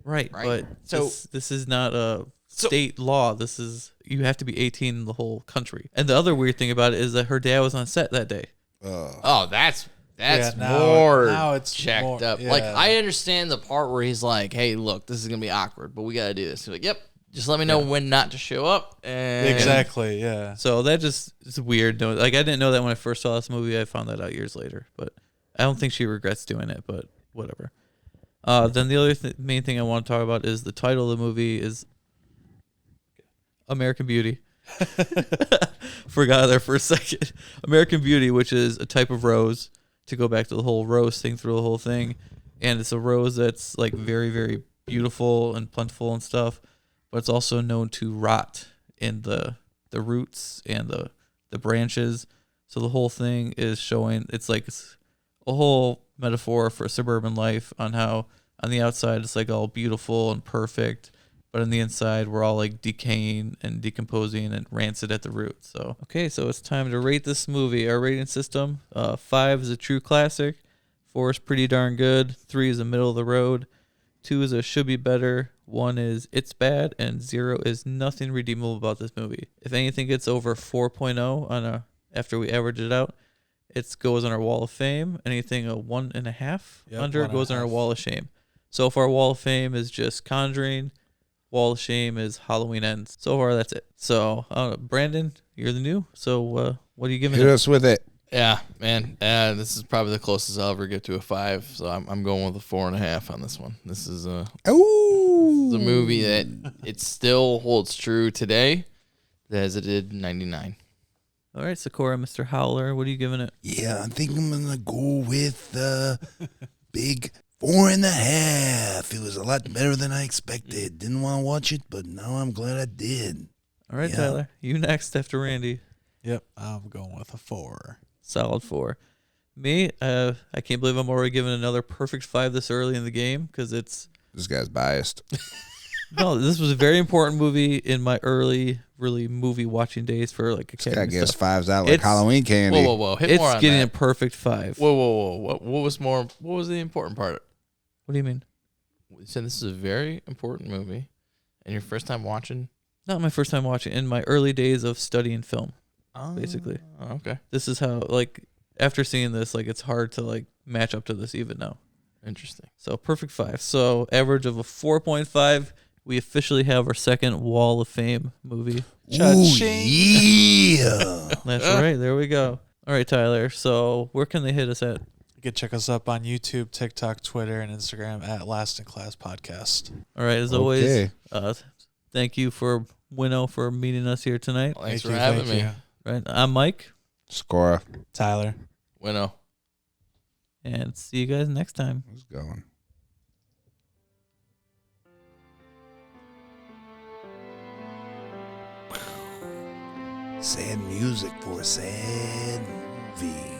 Right. But So- this is not a state law. This is, you have to be 18 in the whole country. And the other weird thing about it is that her dad was on set that day. Oh, that's Yeah, now it's checked more- up. yeah. Like, I understand the part where he's like, hey, look, this is going to be awkward, but we got to do this. He's like, yep, just let me know when not to show up. And Exactly. Yeah. So that just is weird. Like, I didn't know that when I first saw this movie. I found that out years later. But I don't think she regrets doing it, but whatever. Then the other main thing I want to talk about is the title of the movie is American Beauty. Forgot there for a second. American Beauty, which is a type of rose, to go back to the whole rose thing through the whole thing. And it's a rose that's like very, very beautiful and plentiful and stuff, but it's also known to rot in the roots and the branches. So the whole thing is showing, it's like a whole metaphor for suburban life on how on the outside it's like all beautiful and perfect, but on the inside we're all like decaying and decomposing and rancid at the root. So okay, so it's time to rate this movie. Our rating system: 5 is a true classic, 4 is pretty darn good, 3 is a middle of the road, 2 is a should be better, 1 is it's bad, and 0 is nothing redeemable about this movie. If anything gets over 4.0 on after we average it out, it goes on our wall of fame. Anything a 1.5 under goes on our wall of shame. So far, wall of fame is just Conjuring. Wall of shame is Halloween Ends. So far, that's it. So, Brandon, you're the new. So, what are you giving Hit it? us with it. Yeah, man. This is probably the closest I'll ever get to a 5. So I'm going with a 4.5 on this one. This is Ooh. the movie that it still holds true today. As it did 99. All right, Sakura, Mr. Howler, what are you giving it? Yeah, I think I'm gonna go with big 4.5. It was a lot better than I expected. Didn't want to watch it, but now I'm glad I did. All right, Yeah. Tyler, you next after Randy. Yep, I'm going with a 4. Solid 4. Me, I can't believe I'm already giving another perfect 5 this early in the game because it's This guy's biased. no. This was a very important movie in my early, really movie watching days for like This guy Academy gets stuff. 5s out like It's- Halloween candy. Whoa. Hit It's more on getting that. a perfect 5. Whoa. What was more? What was the important part? What do you mean? You said this is a very important movie, and your first time watching. Not my first time watching. In my early days of studying film, Oh, basically. Okay. This is how like after seeing this, like it's hard to like match up to this even now. Interesting. So perfect 5. So average of a 4.5. We officially have our second Wall of Fame movie. Ooh, Cha-ching. yeah. That's right. There we go. All right, Tyler. So where can they hit us at? You can check us up on YouTube, TikTok, Twitter, and Instagram at Last in Class Podcast. All right. As always, Okay. thank you for Winnow for meeting us here tonight. Well, thanks Thank for you, having thank me. you. Right. I'm Mike, Scora. Tyler. Winnow. and see you guys next time. Who's going? Sad music for a sad movie.